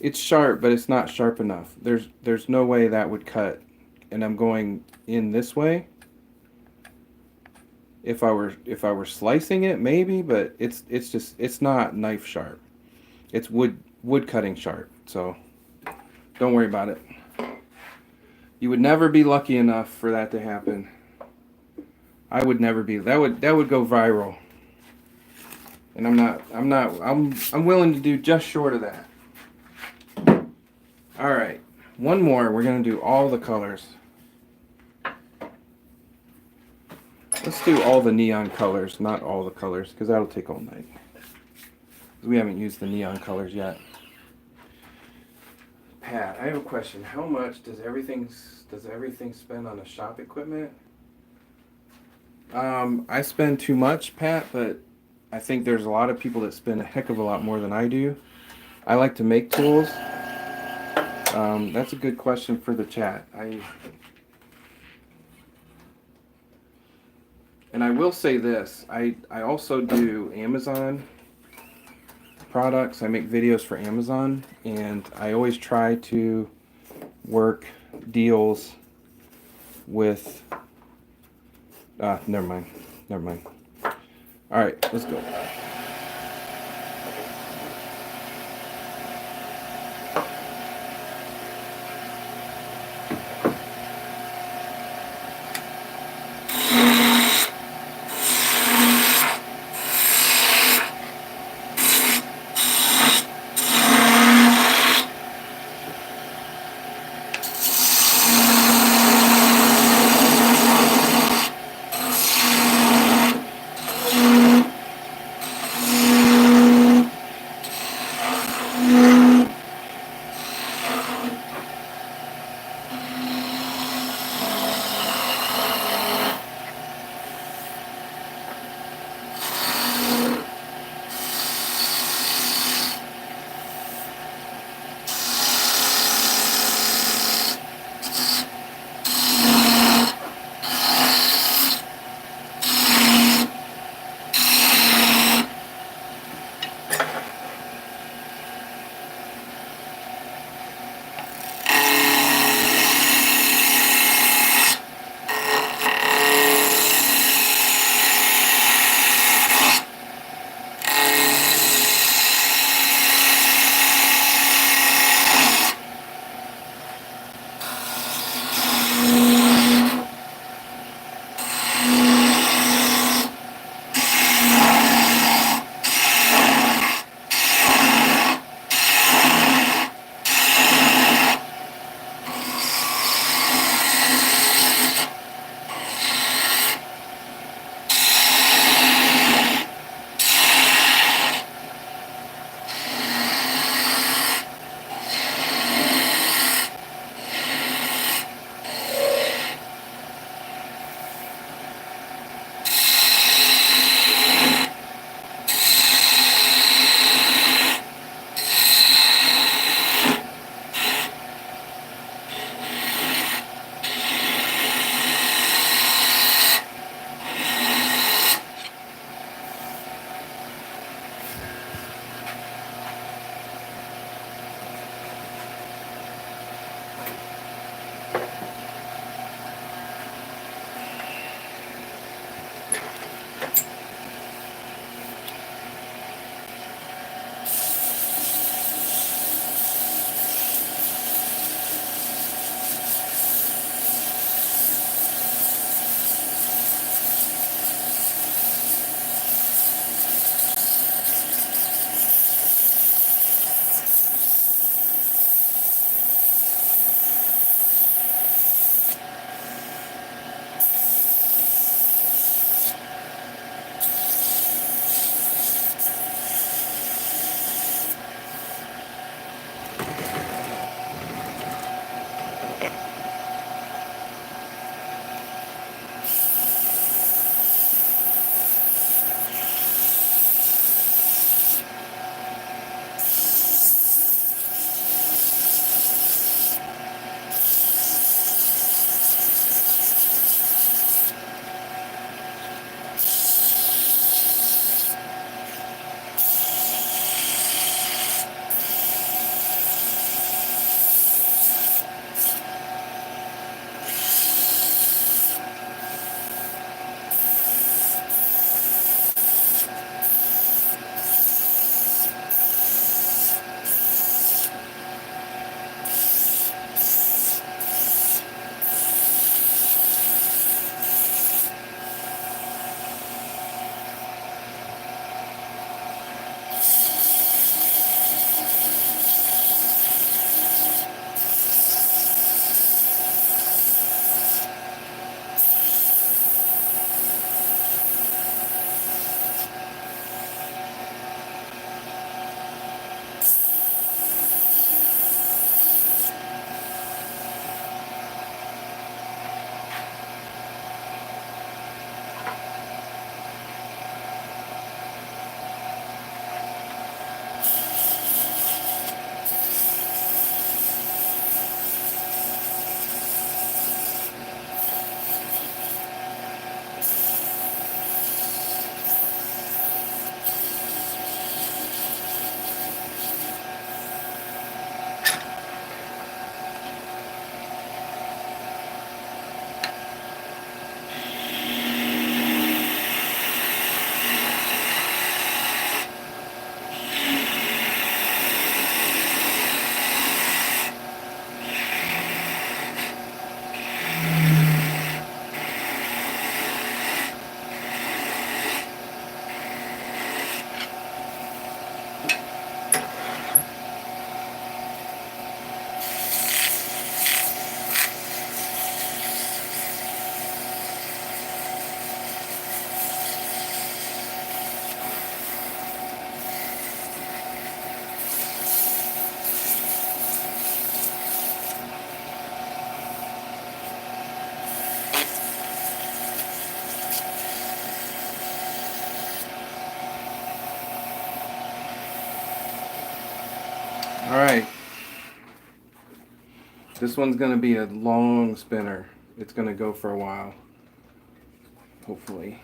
it's sharp, but it's not sharp enough. There's no way that would cut. And I'm going in this way. If I were slicing it, maybe, but it's not knife sharp. It's wood cutting sharp. So don't worry about it. You would never be lucky enough for that to happen. I would never be. That would go viral. And I'm willing to do just short of that. All right, one more. We're gonna do all the colors. Let's do all the neon colors, not all the colors, because that'll take all night. We haven't used the neon colors yet. Pat, I have a question. How much does everything spend on the shop equipment? I spend too much, Pat, but I think there's a lot of people that spend a heck of a lot more than I do. I like to make tools. That's a good question for the chat. And I will say this, I also do Amazon products. I make videos for Amazon, and I always try to work deals with, never mind. All right, let's go. Alright, this one's going to be a long spinner. It's going to go for a while, hopefully.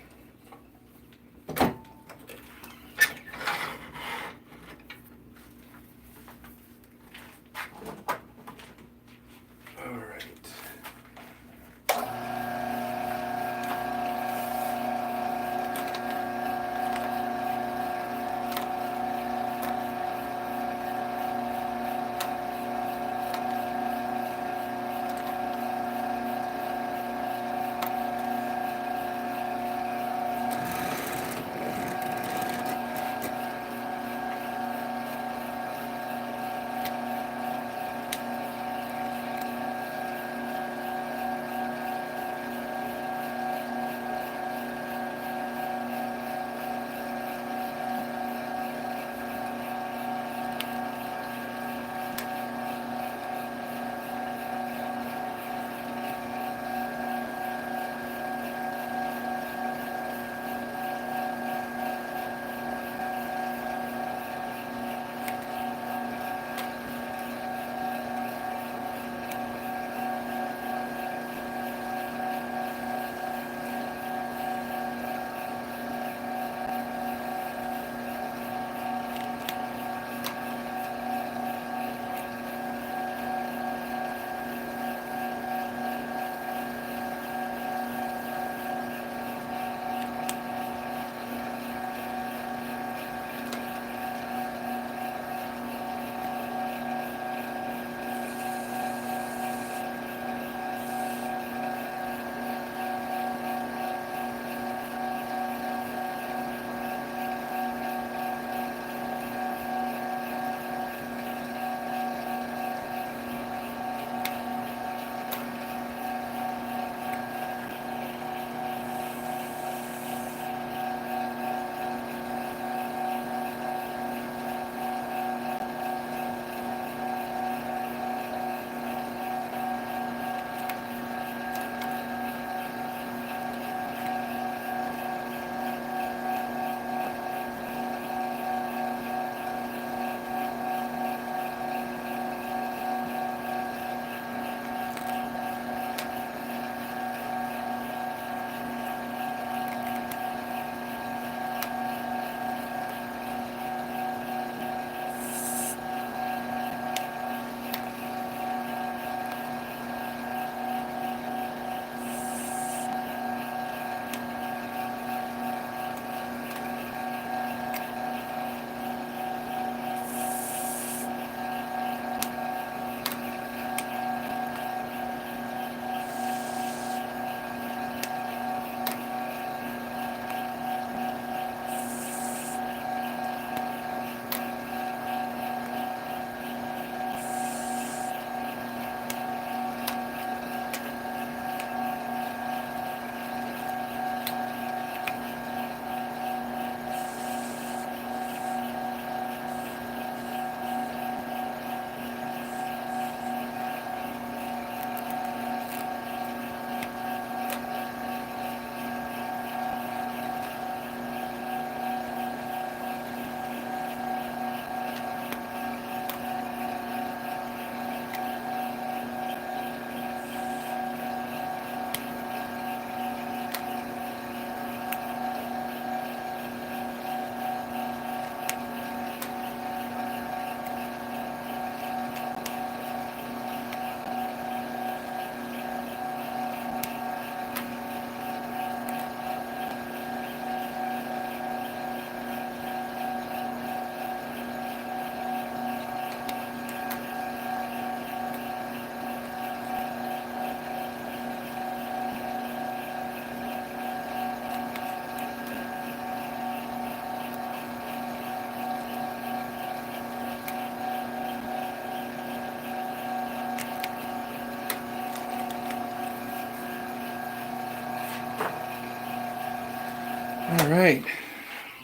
Alright.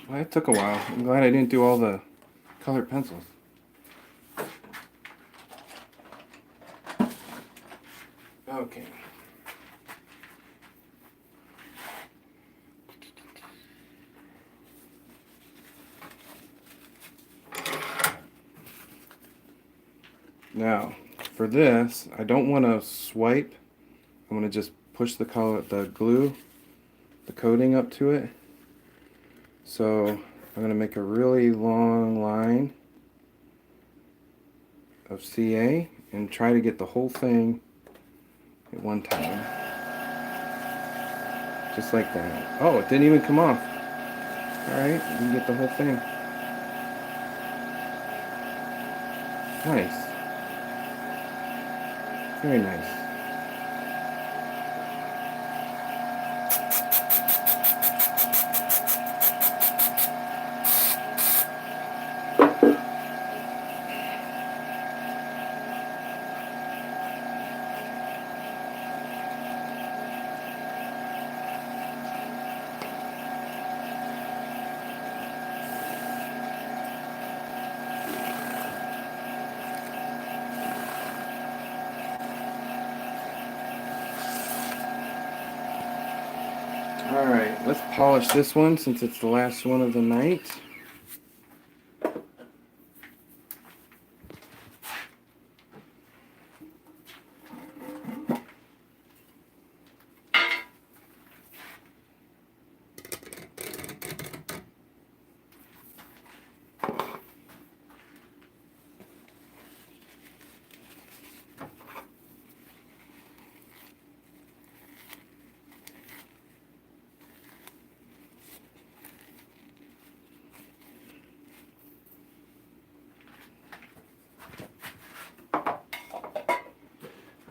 Well, that took a while. I'm glad I didn't do all the colored pencils. Okay. Now, for this, I don't want to swipe. I'm going to just push the glue, the coating up to it. So I'm going to make a really long line of CA and try to get the whole thing at one time. Just like that. Oh, it didn't even come off. Alright, you can get the whole thing. Nice. Very nice. Alright, let's polish this one since it's the last one of the night.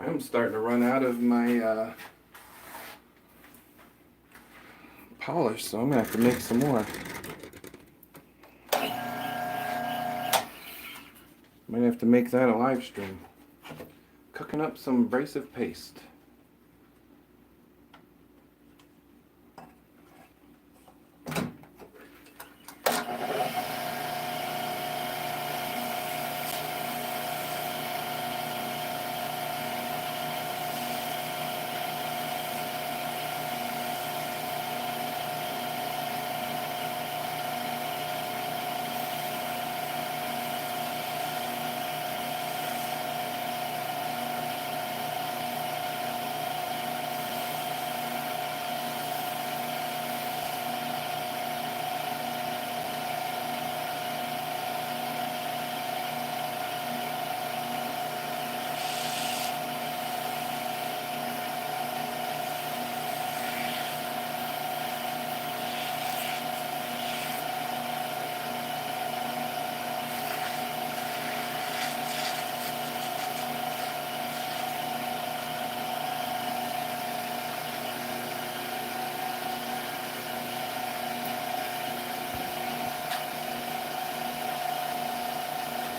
I'm starting to run out of my polish, so I'm going to have to make some more. Might have to make that a live stream. Cooking up some abrasive paste.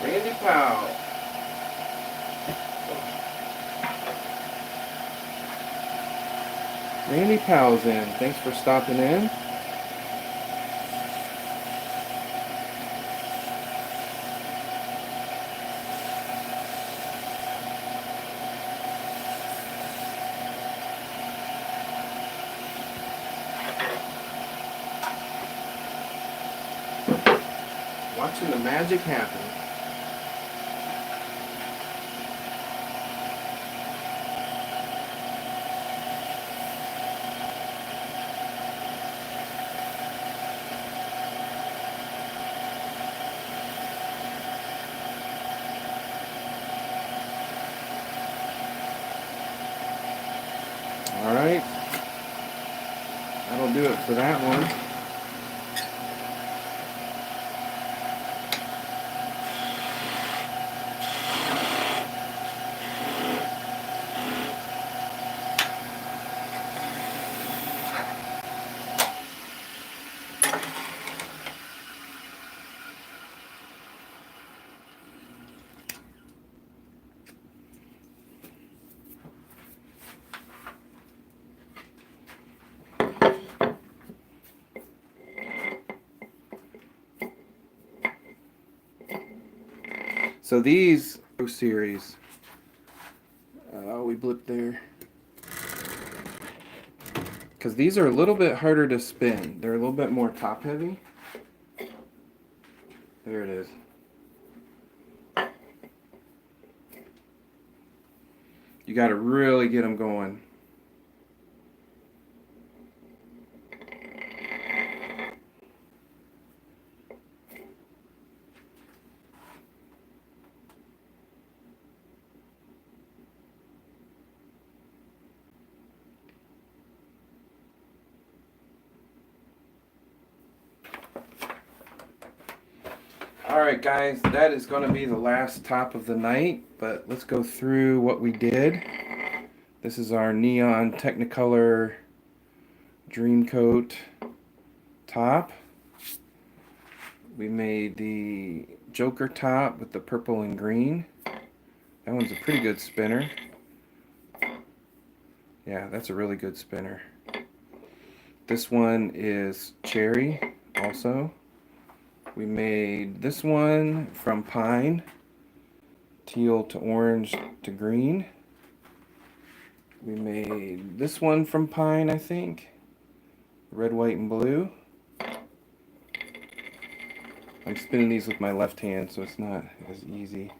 Randy Powell. Randy Powell's in. Thanks for stopping in. Watching the magic happen. Alright, that'll do it for that one. So these series, we blipped there, because these are a little bit harder to spin. They're a little bit more top heavy. There it is. You got to really get them going. Alright guys, that is going to be the last top of the night, but let's go through what we did. This is our neon Technicolor Dream Coat top. We made the Joker top with the purple and green. That one's a pretty good spinner. Yeah, that's a really good spinner. This one is cherry also. We made this one from pine, teal to orange to green. We made this one from pine, I think, red, white, and blue. I'm spinning these with my left hand, so it's not as easy.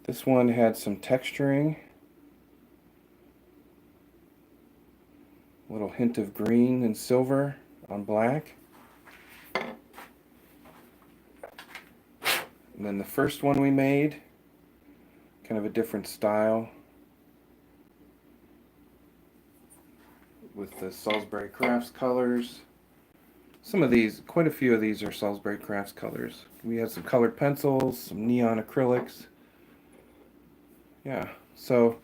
This one had some texturing, a little hint of green and silver on black. And then the first one we made, kind of a different style, with the Salisbury Crafts colors. Some of these, quite a few of these are Salisbury Crafts colors. We had some colored pencils, some neon acrylics. Yeah, so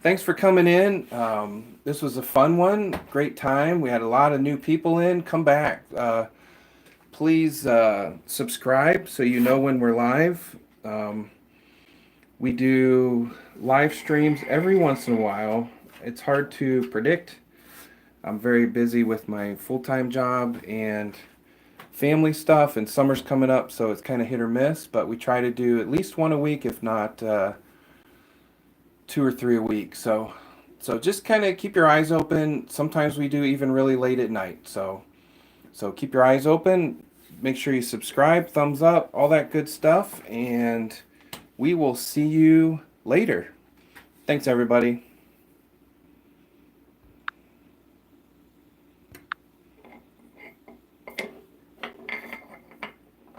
thanks for coming in. This was a fun one, great time. We had a lot of new people in. Come back. Please subscribe so you know when we're live. We do live streams every once in a while. It's hard to predict. I'm very busy with my full-time job and family stuff, and summer's coming up, so it's kind of hit or miss, but we try to do at least one a week, if not 2 or 3 a week. So just kind of keep your eyes open. Sometimes we do even really late at night. So keep your eyes open. Make sure you subscribe, thumbs up, all that good stuff, and we will see you later. Thanks, everybody.